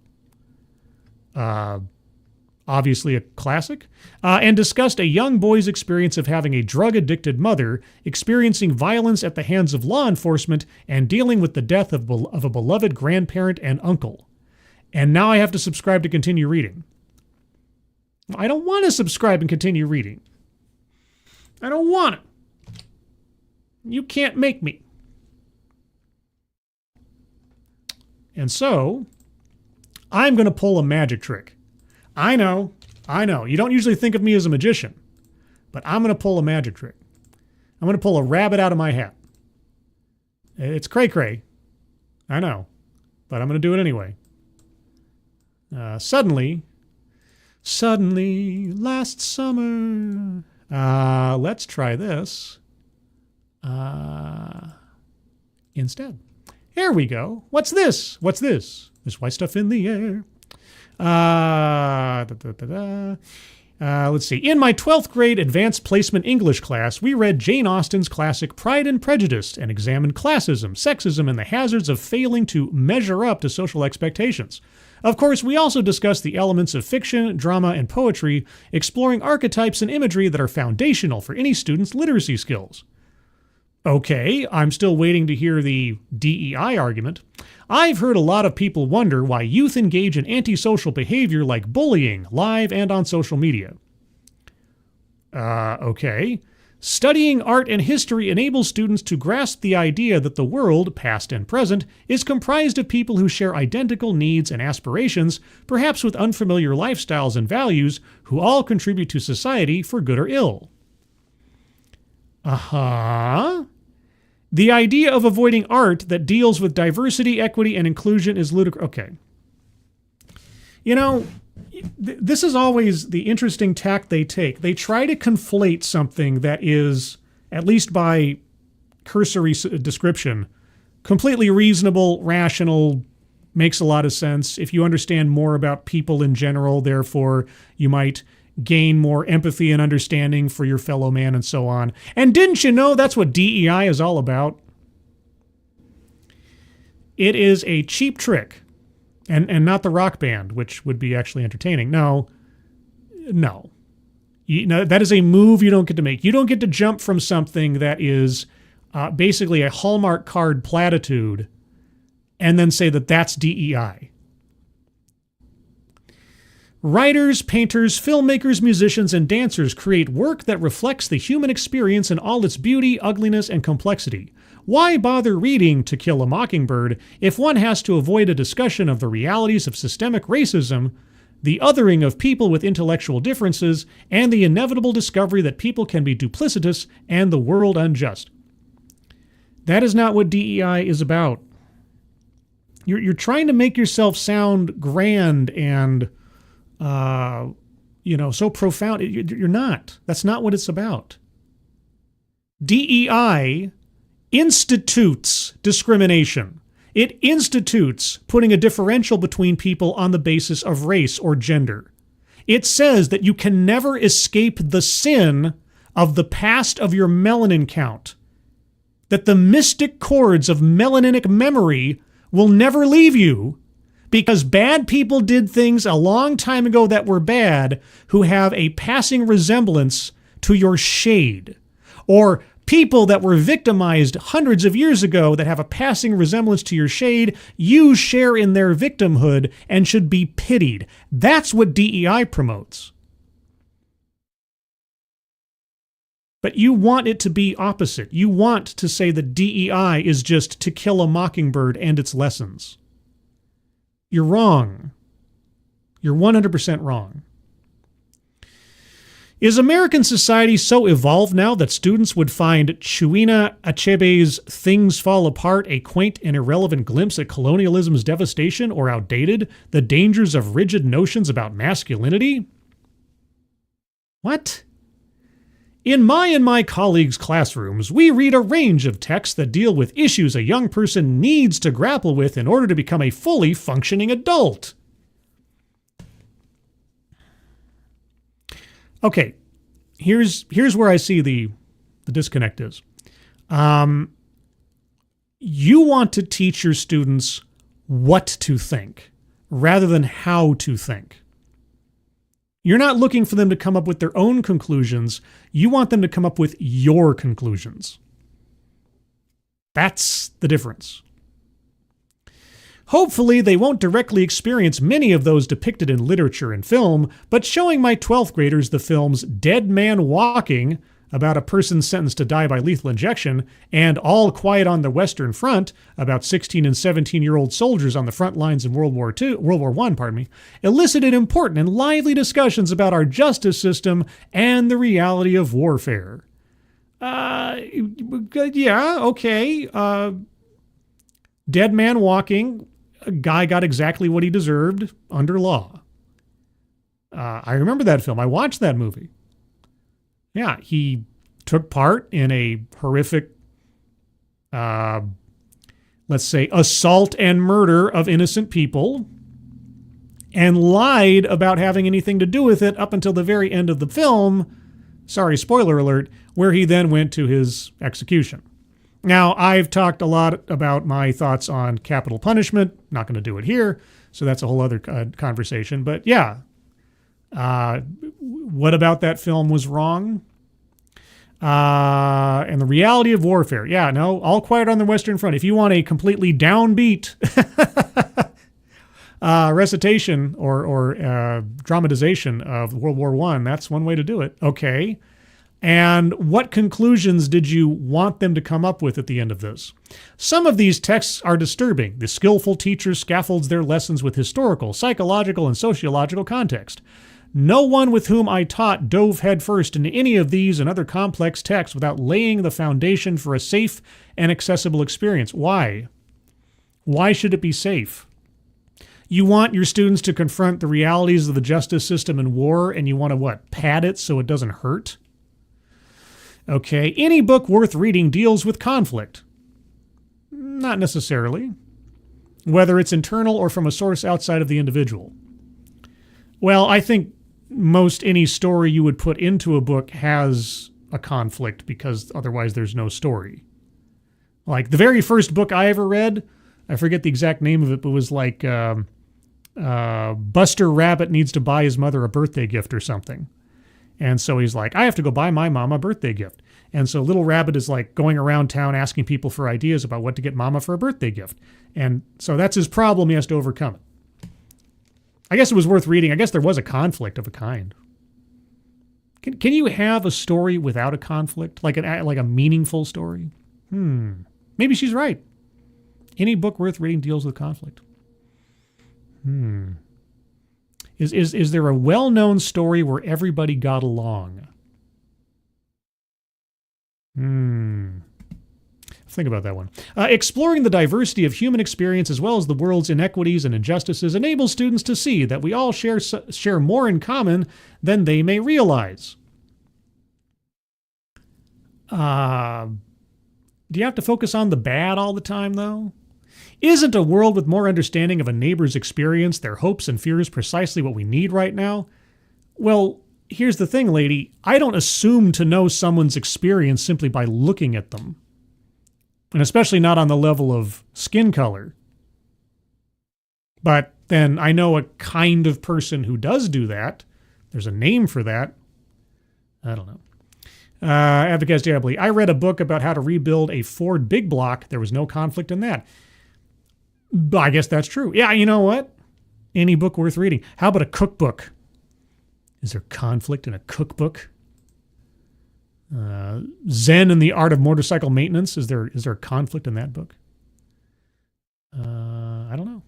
obviously a classic, and discussed a young boy's experience of having a drug-addicted mother, experiencing violence at the hands of law enforcement, and dealing with the death of a beloved grandparent and uncle. And now I have to subscribe to continue reading. I don't want to subscribe and continue reading. I don't want it. You can't make me. And so, I'm going to pull a magic trick. I know. You don't usually think of me as a magician, but I'm going to pull a magic trick. I'm going to pull a rabbit out of my hat. It's cray-cray. I know, but I'm going to do it anyway. Suddenly, last summer. Let's try this instead. Here we go. What's this? There's white stuff in the air. Let's see. In my 12th grade advanced placement English class, we read Jane Austen's classic Pride and Prejudice and examined classism, sexism, and the hazards of failing to measure up to social expectations. Of course, we also discussed the elements of fiction, drama, and poetry, exploring archetypes and imagery that are foundational for any student's literacy skills. Okay, I'm still waiting to hear the D.E.I. argument. I've heard a lot of people wonder why youth engage in antisocial behavior like bullying, live and on social media. Okay. Studying art and history enables students to grasp the idea that the world, past and present, is comprised of people who share identical needs and aspirations, perhaps with unfamiliar lifestyles and values, who all contribute to society for good or ill. The idea of avoiding art that deals with diversity, equity, and inclusion is ludicrous. Okay. You know, this is always the interesting tack they take. They try to conflate something that is, at least by cursory description, completely reasonable, rational, makes a lot of sense. If you understand more about people in general, therefore, you might gain more empathy and understanding for your fellow man and so on. And didn't you know that's what DEI is all about? It is a cheap trick. And not the rock band, which would be actually entertaining. No. That is a move you don't get to make. You don't get to jump from something that is basically a Hallmark card platitude and then say that that's DEI. Writers, painters, filmmakers, musicians, and dancers create work that reflects the human experience in all its beauty, ugliness, and complexity. Why bother reading To Kill a Mockingbird if one has to avoid a discussion of the realities of systemic racism, the othering of people with intellectual differences, and the inevitable discovery that people can be duplicitous and the world unjust? That is not what DEI is about. You're trying to make yourself sound grand and so profound. You're not. That's not what it's about. DEI institutes discrimination. It institutes putting a differential between people on the basis of race or gender. It says that you can never escape the sin of the past of your melanin count. That the mystic chords of melaninic memory will never leave you because bad people did things a long time ago that were bad who have a passing resemblance to your shade. Or people that were victimized hundreds of years ago that have a passing resemblance to your shade, you share in their victimhood and should be pitied. That's what DEI promotes. But you want it to be opposite. You want to say that DEI is just To Kill a Mockingbird and its lessons. You're wrong. You're 100% wrong. Is American society so evolved now that students would find Chinua Achebe's Things Fall Apart a quaint and irrelevant glimpse at colonialism's devastation, or outdated, the dangers of rigid notions about masculinity? What? In my and my colleagues' classrooms, we read a range of texts that deal with issues a young person needs to grapple with in order to become a fully functioning adult. Okay, here's where I see the disconnect is. You want to teach your students what to think rather than how to think. You're not looking for them to come up with their own conclusions. You want them to come up with your conclusions. That's the difference. Hopefully, they won't directly experience many of those depicted in literature and film, but showing my 12th graders the films Dead Man Walking, about a person sentenced to die by lethal injection, and All Quiet on the Western Front, about 16 and 17-year-old soldiers on the front lines in World War I, elicited important and lively discussions about our justice system and the reality of warfare. Yeah, okay. Dead Man Walking, a guy got exactly what he deserved under law. I remember that film. I watched that movie. Yeah, he took part in a horrific, let's say, assault and murder of innocent people and lied about having anything to do with it up until the very end of the film. Sorry, spoiler alert, where he then went to his execution. Now, I've talked a lot about my thoughts on capital punishment. Not going to do it here, so that's a whole other conversation. But yeah, what about that film was wrong? And the reality of warfare. Yeah, no, All Quiet on the Western Front. If you want a completely downbeat recitation or dramatization of World War I, that's one way to do it. Okay. And what conclusions did you want them to come up with at the end of this? Some of these texts are disturbing. The skillful teacher scaffolds their lessons with historical, psychological, and sociological context. No one with whom I taught dove headfirst into any of these and other complex texts without laying the foundation for a safe and accessible experience. Why? Why should it be safe? You want your students to confront the realities of the justice system and war, and you want to, what, pad it so it doesn't hurt? Okay, any book worth reading deals with conflict. Not necessarily. Whether it's internal or from a source outside of the individual. Well, I think most any story you would put into a book has a conflict because otherwise there's no story. Like the very first book I ever read, I forget the exact name of it, but it was like Buster Rabbit needs to buy his mother a birthday gift or something. And so he's like, I have to go buy my mom a birthday gift. And so Little Rabbit is like going around town asking people for ideas about what to get mama for a birthday gift. And so that's his problem. He has to overcome it. I guess it was worth reading. I guess there was a conflict of a kind. Can you have a story without a conflict? Like a meaningful story? Maybe she's right. Any book worth reading deals with conflict. Is there a well-known story where everybody got along? Think about that one. Exploring the diversity of human experience as well as the world's inequities and injustices enables students to see that we all share more in common than they may realize. Do you have to focus on the bad all the time, though? Isn't a world with more understanding of a neighbor's experience, their hopes and fears precisely what we need right now? Well, here's the thing, lady. I don't assume to know someone's experience simply by looking at them. And especially not on the level of skin color. But then I know a kind of person who does do that. There's a name for that. I don't know. Advocates Diably. I read a book about how to rebuild a Ford big block. There was no conflict in that. I guess that's true. Yeah, you know what? Any book worth reading. How about a cookbook? Is there conflict in a cookbook? Zen and the Art of Motorcycle Maintenance. Is there a conflict in that book? I don't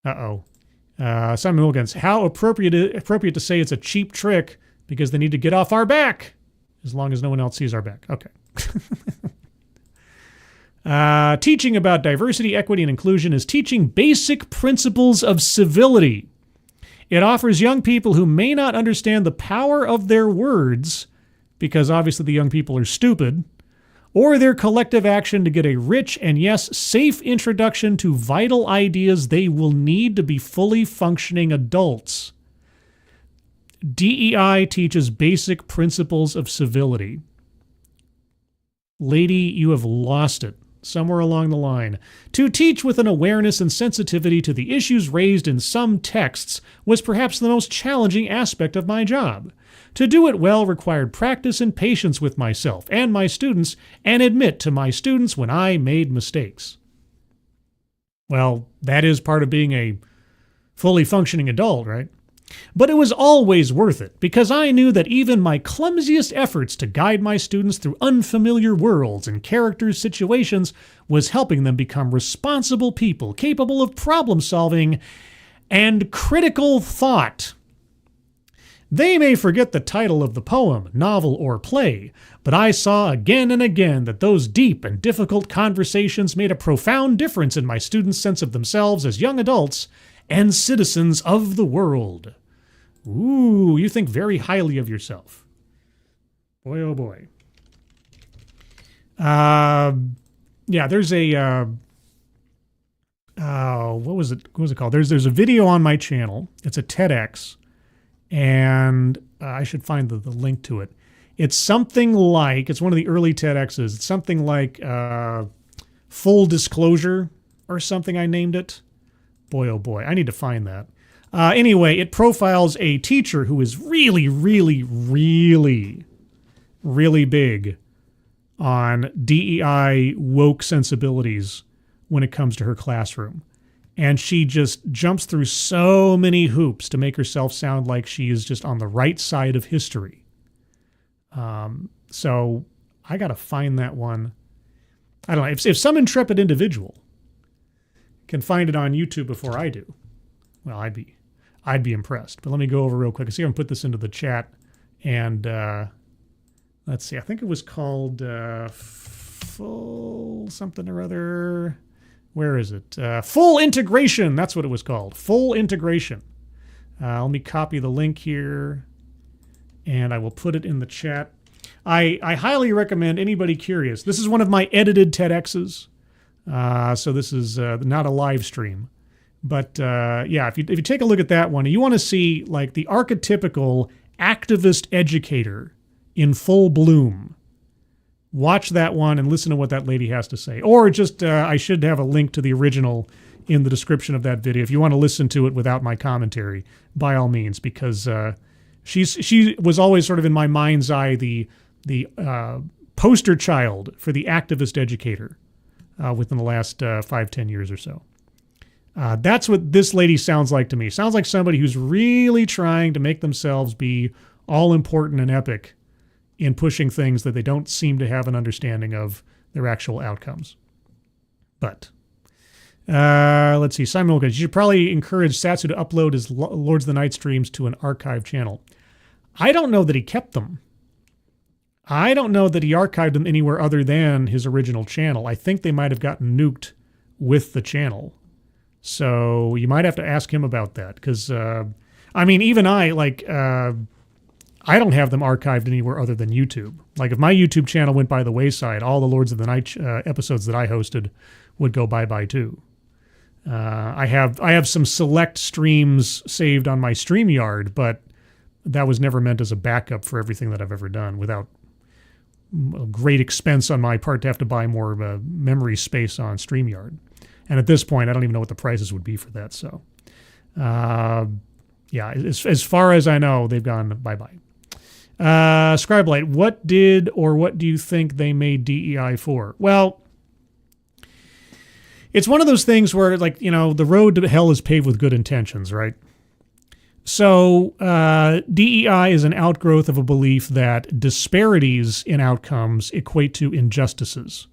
know. Simon Wilkins. How appropriate to say it's a cheap trick because they need to get off our back as long as no one else sees our back. Okay. Teaching about diversity, equity, and inclusion is teaching basic principles of civility. It offers young people who may not understand the power of their words, because obviously the young people are stupid, or their collective action to get a rich and, yes, safe introduction to vital ideas they will need to be fully functioning adults. DEI teaches basic principles of civility. Lady, you have lost it somewhere along the line. To teach with an awareness and sensitivity to the issues raised in some texts was perhaps the most challenging aspect of my job. To do it well required practice and patience with myself and my students, and admit to my students when I made mistakes. Well, that is part of being a fully functioning adult, right? But it was always worth it, because I knew that even my clumsiest efforts to guide my students through unfamiliar worlds and characters' situations was helping them become responsible people, capable of problem solving and critical thought. They may forget the title of the poem, novel, or play, but I saw again and again that those deep and difficult conversations made a profound difference in my students' sense of themselves as young adults and citizens of the world. Ooh, you think very highly of yourself. Boy, oh boy. Yeah, there's a, what was it called? There's a video on my channel. It's a TEDx, and I should find the link to it. It's something like, it's one of the early TEDx's. It's something like Full Disclosure or something, I named it. Boy, oh boy, I need to find that. Anyway, it profiles a teacher who is really, really, really, really big on DEI woke sensibilities when it comes to her classroom. And she just jumps through so many hoops to make herself sound like she is just on the right side of history. So I got to find that one. I don't know. If some intrepid individual can find it on YouTube before I do, well, I'd be impressed. But let me go over real quick. I see I can put this into the chat. And let's see. I think it was called Full something or other. Where is it? Full Integration. That's what it was called. Full Integration. Let me copy the link here, and I will put it in the chat. I highly recommend anybody curious. This is one of my edited TEDx's. So this is not a live stream. But yeah, if you take a look at that one, you want to see like the archetypical activist educator in full bloom. Watch that one and listen to what that lady has to say. Or just, I should have a link to the original in the description of that video. If you want to listen to it without my commentary, by all means, because she was always sort of in my mind's eye the poster child for the activist educator within the last 5-10 years or so. That's what this lady sounds like to me. Sounds like somebody who's really trying to make themselves be all important and epic in pushing things that they don't seem to have an understanding of their actual outcomes. But let's see. Simon Wilkins, you should probably encourage Satsu to upload his Lords of the Night streams to an archive channel. I don't know that he kept them. I don't know that he archived them anywhere other than his original channel. I think they might have gotten nuked with the channel. So you might have to ask him about that. Because, I mean, even I don't have them archived anywhere other than YouTube. Like if my YouTube channel went by the wayside, all the Lords of the Night episodes that I hosted would go bye-bye too. I have some select streams saved on my StreamYard, but that was never meant as a backup for everything that I've ever done without a great expense on my part to have to buy more memory space on StreamYard. And at this point, I don't even know what the prices would be for that. So, yeah, as far as I know, they've gone bye-bye. Scribelight, what do you think they made DEI for? Well, it's one of those things where, like, you know, the road to hell is paved with good intentions, right? So DEI is an outgrowth of a belief that disparities in outcomes equate to injustices.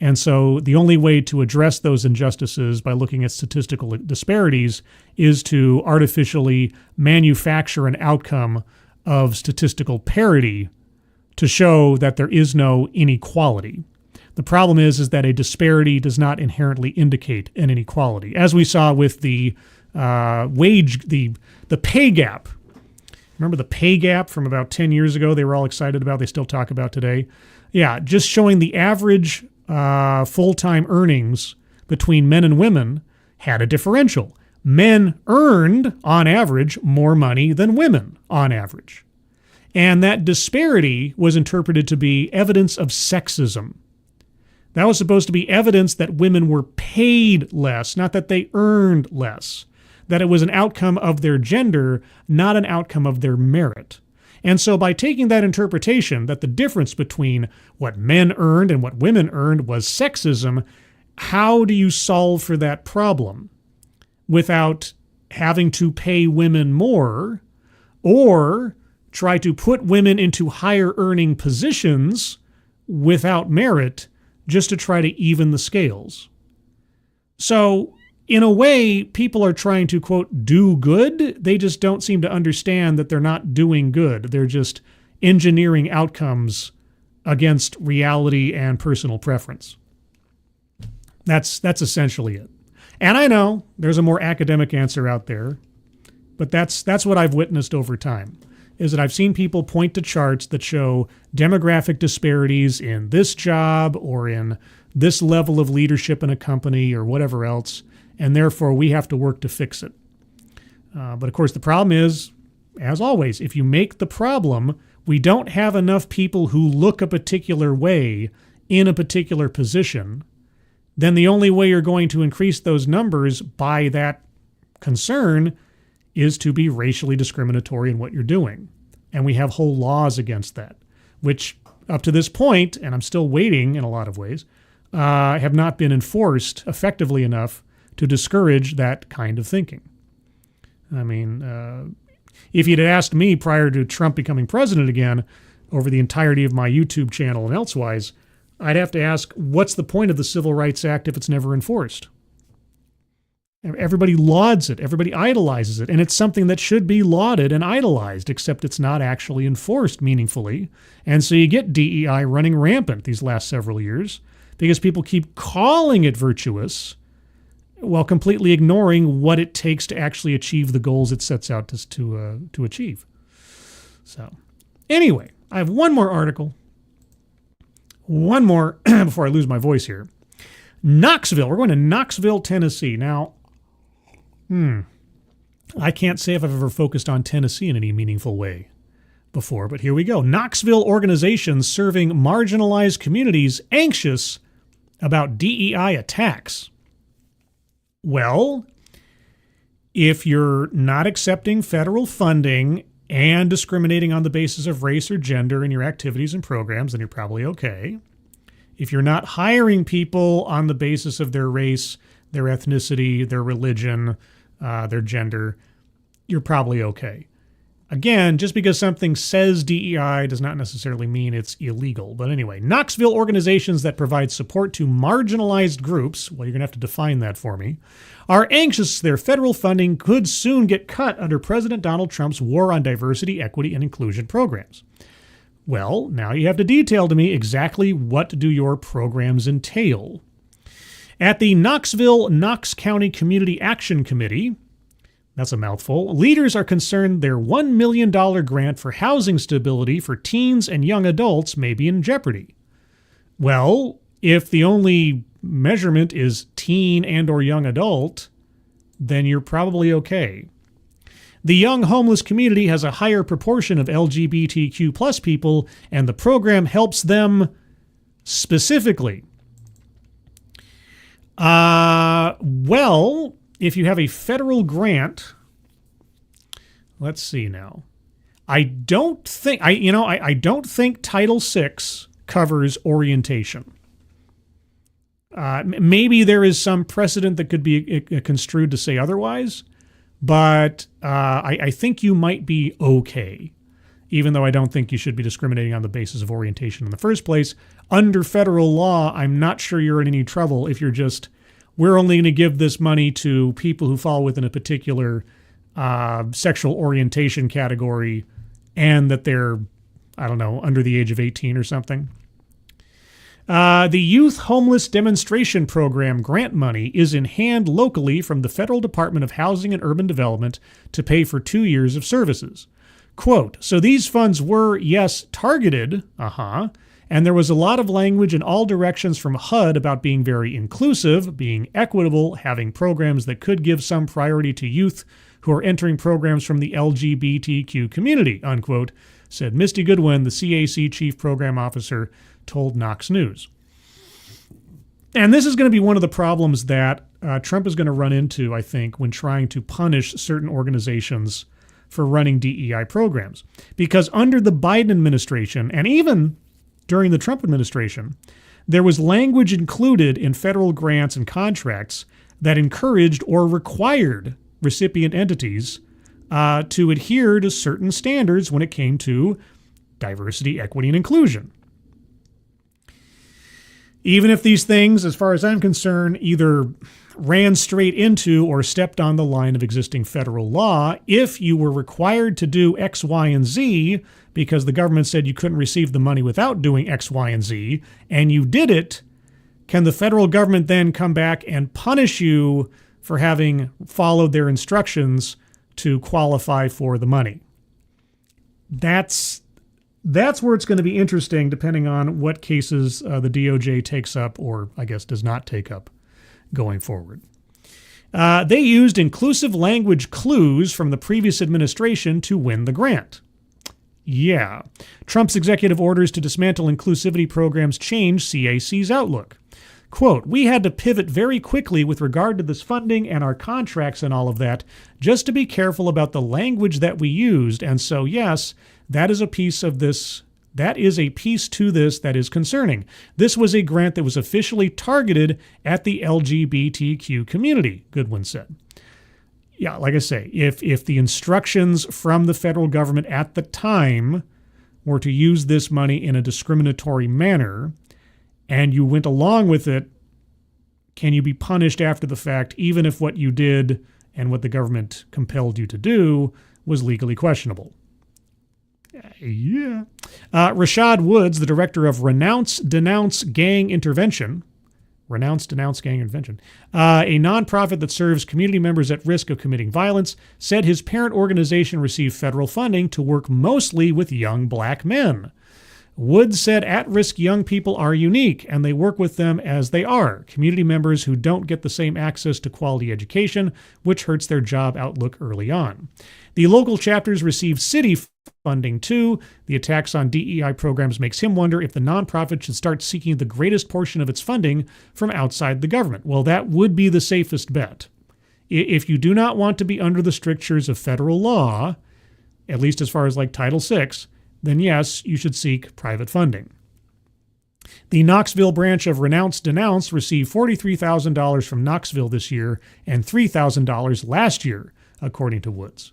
And so the only way to address those injustices by looking at statistical disparities is to artificially manufacture an outcome of statistical parity to show that there is no inequality. The problem is that a disparity does not inherently indicate an inequality. As we saw with the the pay gap. Remember the pay gap from about 10 years ago they were all excited about, they still talk about today? Yeah, just showing the average full-time earnings between men and women had a differential. men earned, on average, more money than women, on average. And that disparity was interpreted to be evidence of sexism. That was supposed to be evidence that women were paid less, not that they earned less. That it was an outcome of their gender, not an outcome of their merit. And so by taking that interpretation, that the difference between what men earned and what women earned was sexism, how do you solve for that problem without having to pay women more or try to put women into higher earning positions without merit just to try to even the scales? So in a way, people are trying to, quote, do good. They just don't seem to understand that they're not doing good. They're just engineering outcomes against reality and personal preference. That's essentially it. And I know there's a more academic answer out there, but that's what I've witnessed over time, is that I've seen people point to charts that show demographic disparities in this job or in this level of leadership in a company or whatever else, and therefore we have to work to fix it. But of course the problem is, as always, if you make the problem, we don't have enough people who look a particular way in a particular position, then the only way you're going to increase those numbers by that concern is to be racially discriminatory in what you're doing. And we have whole laws against that, which up to this point, and I'm still waiting in a lot of ways, have not been enforced effectively enough to discourage that kind of thinking. I mean, if you'd asked me prior to Trump becoming president again over the entirety of my YouTube channel and elsewise, I'd have to ask, what's the point of the Civil Rights Act if it's never enforced? Everybody lauds it. Everybody idolizes it. And it's something that should be lauded and idolized, except it's not actually enforced meaningfully. And so you get DEI running rampant these last several years because people keep calling it virtuous while completely ignoring what it takes to actually achieve the goals it sets out to achieve. So anyway, I have one more article. One more before I lose my voice here. Knoxville. We're going to Knoxville, Tennessee. Now, I can't say if I've ever focused on Tennessee in any meaningful way before, but here we go. Knoxville organizations serving marginalized communities anxious about DEI attacks. Well, if you're not accepting federal funding and discriminating on the basis of race or gender in your activities and programs, then you're probably okay. If you're not hiring people on the basis of their race, their ethnicity, their religion, their gender, you're probably okay. Again, just because something says DEI does not necessarily mean it's illegal. But anyway, Knoxville organizations that provide support to marginalized groups, well, you're going to have to define that for me, are anxious their federal funding could soon get cut under President Donald Trump's war on diversity, equity, and inclusion programs. Well, now you have to detail to me exactly what do your programs entail. At the Knox County Community Action Committee, that's a mouthful, leaders are concerned their $1 million grant for housing stability for teens and young adults may be in jeopardy. Well, if the only measurement is teen and or young adult, then you're probably okay. The young homeless community has a higher proportion of LGBTQ plus people, and the program helps them specifically. Well, if you have a federal grant, let's see now. I don't think Title VI covers orientation. Maybe there is some precedent that could be construed to say otherwise, but I think you might be okay, even though I don't think you should be discriminating on the basis of orientation in the first place. Under federal law, I'm not sure you're in any trouble if you're just, we're only going to give this money to people who fall within a particular sexual orientation category and that they're, I don't know, under the age of 18 or something. The Youth Homeless Demonstration Program grant money is in hand locally from the Federal Department of Housing and Urban Development to pay for 2 years of services. Quote, so these funds were, yes, targeted, And there was a lot of language in all directions from HUD about being very inclusive, being equitable, having programs that could give some priority to youth who are entering programs from the LGBTQ community, unquote, said Misty Goodwin, the CAC Chief Program Officer, told Knox News. And this is going to be one of the problems that Trump is going to run into, I think, when trying to punish certain organizations for running DEI programs. Because under the Biden administration, and even during the Trump administration, there was language included in federal grants and contracts that encouraged or required recipient entities to adhere to certain standards when it came to diversity, equity, and inclusion. Even if these things, as far as I'm concerned, either ran straight into or stepped on the line of existing federal law, if you were required to do X, Y, and Z because the government said you couldn't receive the money without doing X, Y, and Z, and you did it, can the federal government then come back and punish you for having followed their instructions to qualify for the money? That's where it's going to be interesting, depending on what cases the DOJ takes up or, I guess, does not take up going forward. They used inclusive language clues from the previous administration to win the grant. Yeah. Trump's executive orders to dismantle inclusivity programs changed CAC's outlook. Quote, "We had to pivot very quickly with regard to this funding and our contracts and all of that, just to be careful about the language that we used. And so, yes, that is a piece of this. That is a piece to this that is concerning. This was a grant that was officially targeted at the LGBTQ community," Goodwin said. Yeah, like I say, if the instructions from the federal government at the time were to use this money in a discriminatory manner, and you went along with it, can you be punished after the fact, even if what you did and what the government compelled you to do was legally questionable? Yeah. Rashad Woods, the director of Renounce, Denounce Gang Intervention, a nonprofit that serves community members at risk of committing violence, said his parent organization received federal funding to work mostly with young black men. Woods said at-risk young people are unique, and they work with them as they are, community members who don't get the same access to quality education, which hurts their job outlook early on. The local chapters receive city funding too. The attacks on DEI programs makes him wonder if the nonprofit should start seeking the greatest portion of its funding from outside the government. Well, that would be the safest bet. If you do not want to be under the strictures of federal law, at least as far as like Title VI, then yes, you should seek private funding. The Knoxville branch of Renounce Denounce received $43,000 from Knoxville this year and $3,000 last year, according to Woods.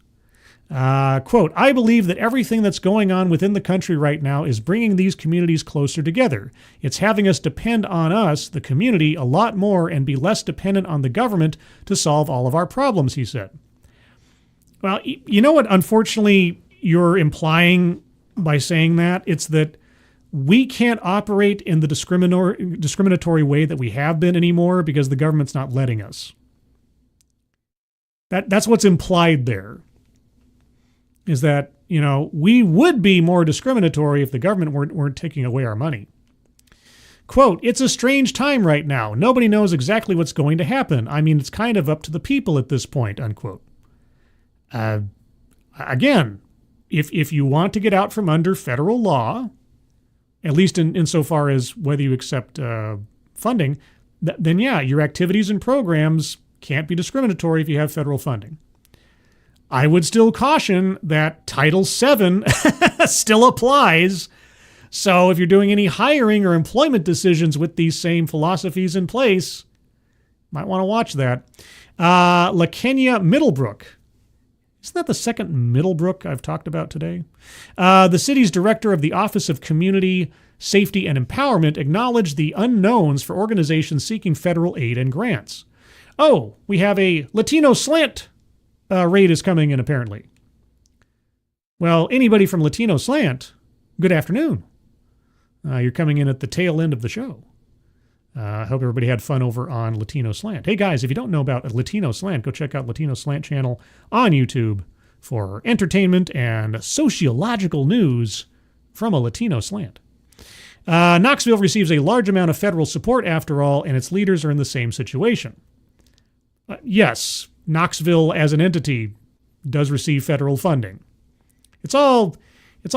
Quote, "I believe that everything that's going on within the country right now is bringing these communities closer together. It's having us depend on us, the community, a lot more and be less dependent on the government to solve all of our problems," he said. Well, you know what, unfortunately, you're implying by saying that? It's that we can't operate in the discriminatory way that we have been anymore because the government's not letting us. That's what's implied there. Is that, we would be more discriminatory if the government weren't taking away our money. Quote, "It's a strange time right now. Nobody knows exactly what's going to happen. I mean, it's kind of up to the people at this point," unquote. Again, if you want to get out from under federal law, at least insofar as whether you accept funding, then yeah, your activities and programs can't be discriminatory if you have federal funding. I would still caution that Title VII still applies. So if you're doing any hiring or employment decisions with these same philosophies in place, might want to watch that. LaKenya Middlebrook. Isn't that the second Middlebrook I've talked about today? The city's director of the Office of Community Safety and Empowerment acknowledged the unknowns for organizations seeking federal aid and grants. Oh, we have a Latino slant raid is coming in, apparently. Well, anybody from Latino Slant, good afternoon. You're coming in at the tail end of the show. I hope everybody had fun over on Latino Slant. Hey, guys, if you don't know about Latino Slant, go check out Latino Slant channel on YouTube for entertainment and sociological news from a Latino slant. Knoxville receives a large amount of federal support, after all, and its leaders are in the same situation. Yes, Knoxville as an entity does receive federal funding. It's all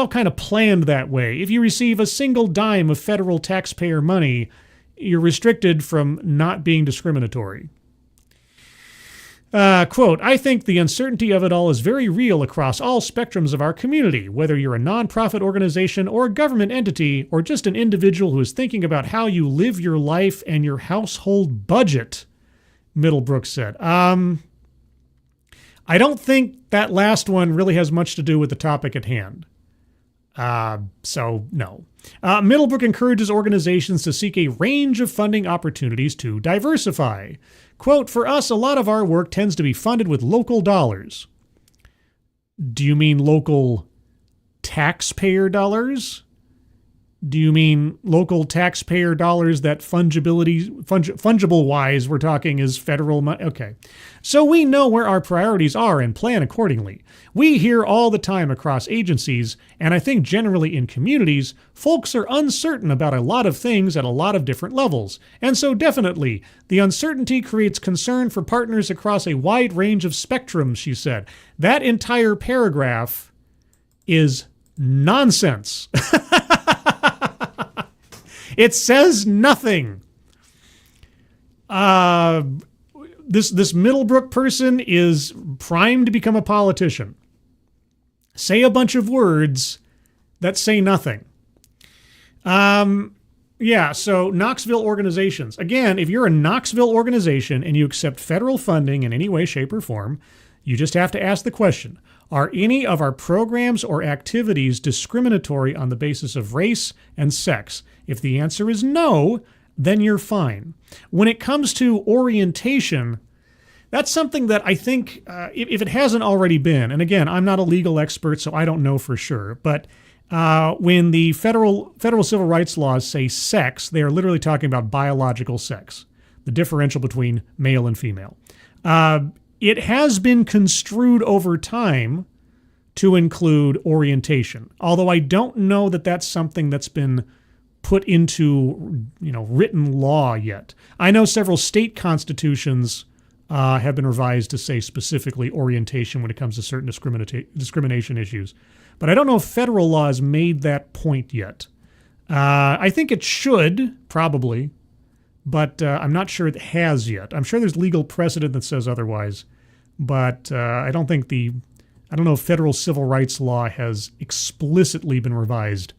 kind of planned that way. If you receive a single dime of federal taxpayer money, you're restricted from not being discriminatory. Quote, I think the uncertainty of it all is very real across all spectrums of our community, whether you're a nonprofit organization or a government entity or just an individual who is thinking about how you live your life and your household budget, Middlebrook said. I don't think that last one really has much to do with the topic at hand. So, no. Middlebrook encourages organizations to seek a range of funding opportunities to diversify. Quote, for us, a lot of our work tends to be funded with local dollars. Do you mean local taxpayer dollars? Do you mean local taxpayer dollars that fungible-wise we're talking is federal money? Okay. So we know where our priorities are and plan accordingly. We hear all the time across agencies, and I think generally in communities, folks are uncertain about a lot of things at a lot of different levels. And so definitely, the uncertainty creates concern for partners across a wide range of spectrums, she said. That entire paragraph is nonsense. It says nothing. This Middlebrook person is primed to become a politician. Say a bunch of words that say nothing. Yeah, so Knoxville organizations. Again, if you're a Knoxville organization and you accept federal funding in any way, shape, or form, you just have to ask the question, are any of our programs or activities discriminatory on the basis of race and sex? If the answer is no, then you're fine. When it comes to orientation, that's something that I think, if it hasn't already been, and again, I'm not a legal expert, so I don't know for sure, but when the federal civil rights laws say sex, they are literally talking about biological sex, the differential between male and female. It has been construed over time to include orientation, although I don't know that that's something that's been put into, written law yet. I know several state constitutions have been revised to say specifically orientation when it comes to certain discrimination issues. But I don't know if federal law has made that point yet. I think it should, probably, but I'm not sure it has yet. I'm sure there's legal precedent that says otherwise, but I don't know if federal civil rights law has explicitly been revised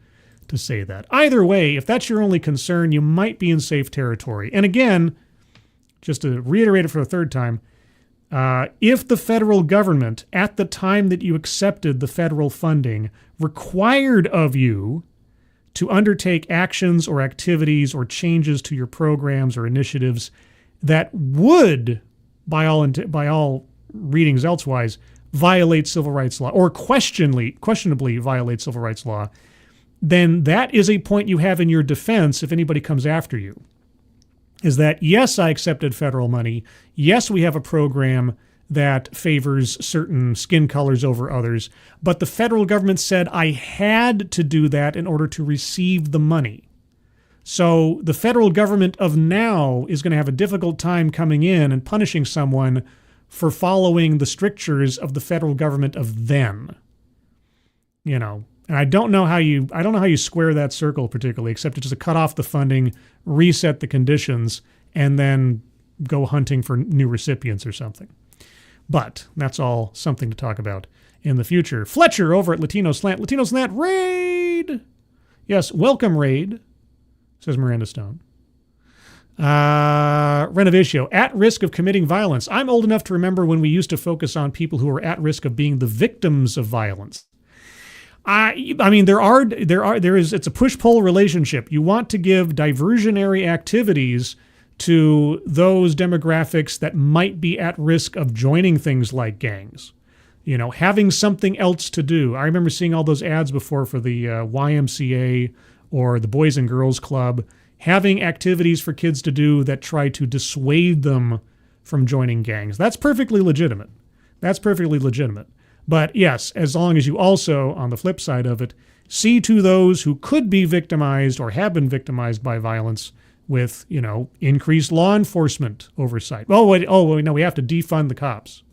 to say that. Either way, if that's your only concern, you might be in safe territory. And again, just to reiterate it for the third time, if the federal government, at the time that you accepted the federal funding, required of you to undertake actions or activities or changes to your programs or initiatives that would, by all readings elsewise, violate civil rights law or questionably violate civil rights law, then that is a point you have in your defense if anybody comes after you. Is that, yes, I accepted federal money. Yes, we have a program that favors certain skin colors over others, but the federal government said I had to do that in order to receive the money. So the federal government of now is going to have a difficult time coming in and punishing someone for following the strictures of the federal government of then. And I don't know how you square that circle particularly, except to just cut off the funding, reset the conditions, and then go hunting for new recipients or something. But that's all something to talk about in the future. Fletcher over at Latino Slant. Latino Slant, raid! Yes, welcome, raid, says Miranda Stone. Renovatio, at risk of committing violence. I'm old enough to remember when we used to focus on people who were at risk of being the victims of violence. I mean, it's a push-pull relationship. You want to give diversionary activities to those demographics that might be at risk of joining things like gangs. Having something else to do. I remember seeing all those ads before for the YMCA or the Boys and Girls Club, having activities for kids to do that try to dissuade them from joining gangs. That's perfectly legitimate. But yes, as long as you also, on the flip side of it, see to those who could be victimized or have been victimized by violence with, increased law enforcement oversight. Oh, wait, no, we have to defund the cops.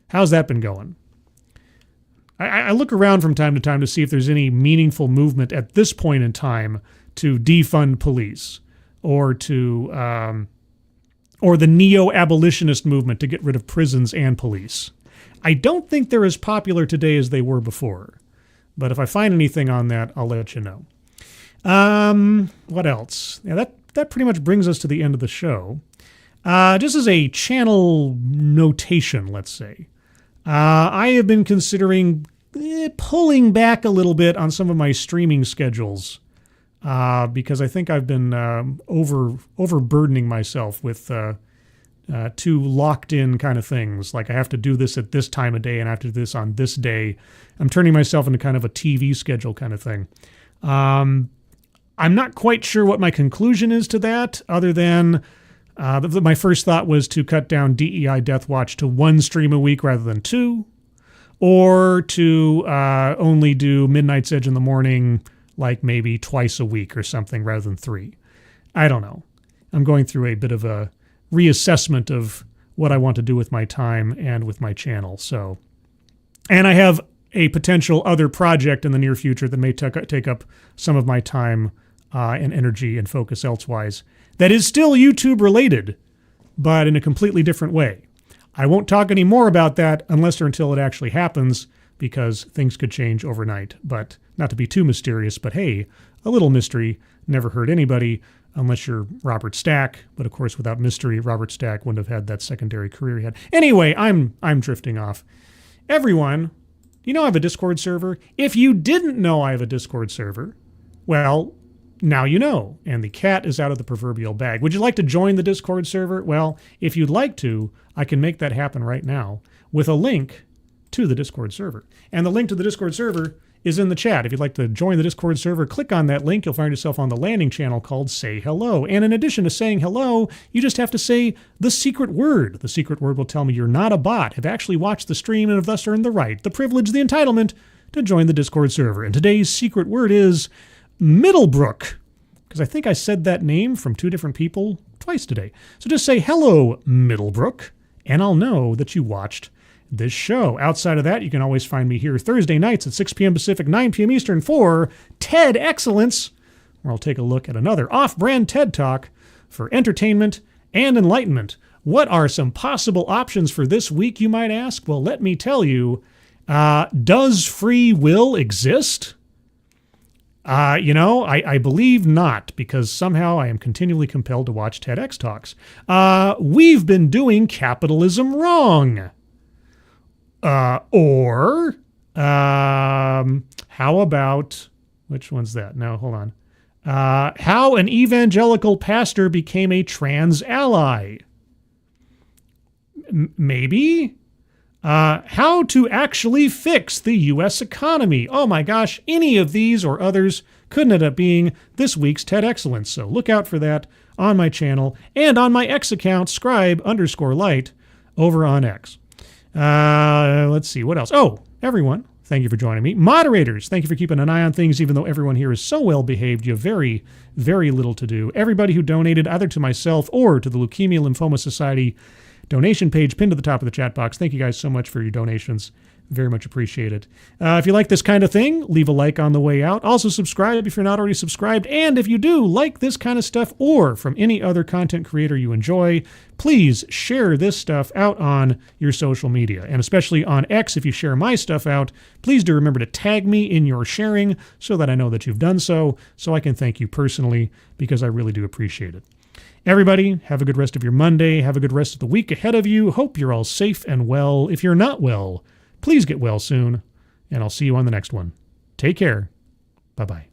How's that been going? I look around from time to time to see if there's any meaningful movement at this point in time to defund police or or the neo-abolitionist movement to get rid of prisons and police. I don't think they're as popular today as they were before. But if I find anything on that, I'll let you know. What else? Yeah, that pretty much brings us to the end of the show. Just as a channel notation, let's say, I have been considering pulling back a little bit on some of my streaming schedules because I think I've been overburdening myself with too locked-in kind of things. Like I have to do this at this time of day and I have to do this on this day. I'm turning myself into kind of a TV schedule kind of thing. I'm not quite sure what my conclusion is to that, other than my first thought was to cut down D.E.I. Deathwatch to 1 stream a week rather than 2, or to only do Midnight's Edge in the morning like maybe twice a week or something rather than 3. I don't know. I'm going through a bit of a reassessment of what I want to do with my time and with my channel. So, and I have a potential other project in the near future that may take up some of my time and energy and focus elsewise. That is still YouTube related, but in a completely different way. I won't talk any more about that unless or until it actually happens, because things could change overnight. But not to be too mysterious, but hey, a little mystery never hurt anybody unless you're Robert Stack. But of course, without mystery, Robert Stack wouldn't have had that secondary career he had. Anyway, I'm drifting off. Everyone, I have a Discord server. If you didn't know I have a Discord server, well, now you know, and the cat is out of the proverbial bag. Would you like to join the Discord server? Well, if you'd like to, I can make that happen right now with a link to the Discord server. And the link to the Discord server is in the chat. If you'd like to join the Discord server, click on that link. You'll find yourself on the landing channel called Say Hello. And in addition to saying hello, you just have to say the secret word. The secret word will tell me you're not a bot, have actually watched the stream, and have thus earned the right, the privilege, the entitlement to join the Discord server. And today's secret word is Middlebrook, because I think I said that name from 2 different people twice today. So just say, hello, Middlebrook, and I'll know that you watched this show. Outside of that, you can always find me here Thursday nights at 6 p.m. Pacific, 9 p.m. Eastern for TED Excellence, where I'll take a look at another off-brand TED Talk for entertainment and enlightenment. What are some possible options for this week, you might ask? Well, let me tell you, does free will exist? I believe not, because somehow I am continually compelled to watch TEDx talks. We've been doing capitalism wrong. Or how about, which one's that? No, hold on. How an evangelical pastor became a trans ally. Maybe. How to actually fix the U.S. economy. Oh my gosh, any of these or others could end up being this week's TED Excellence. So look out for that on my channel and on my X account, scribe_light over on X. Let's see, what else? Oh, everyone, thank you for joining me. Moderators, thank you for keeping an eye on things, even though everyone here is so well behaved. You have very, very little to do. Everybody who donated either to myself or to the Leukemia Lymphoma Society donation page pinned to the top of the chat box. Thank you guys so much for your donations. Very much appreciate it. If you like this kind of thing, leave a like on the way out. Also subscribe if you're not already subscribed. And if you do like this kind of stuff or from any other content creator you enjoy, please share this stuff out on your social media. And especially on X, if you share my stuff out, please do remember to tag me in your sharing so that I know that you've done so I can thank you personally, because I really do appreciate it. Everybody, have a good rest of your Monday. Have a good rest of the week ahead of you. Hope you're all safe and well. If you're not well, please get well soon, and I'll see you on the next one. Take care. Bye-bye.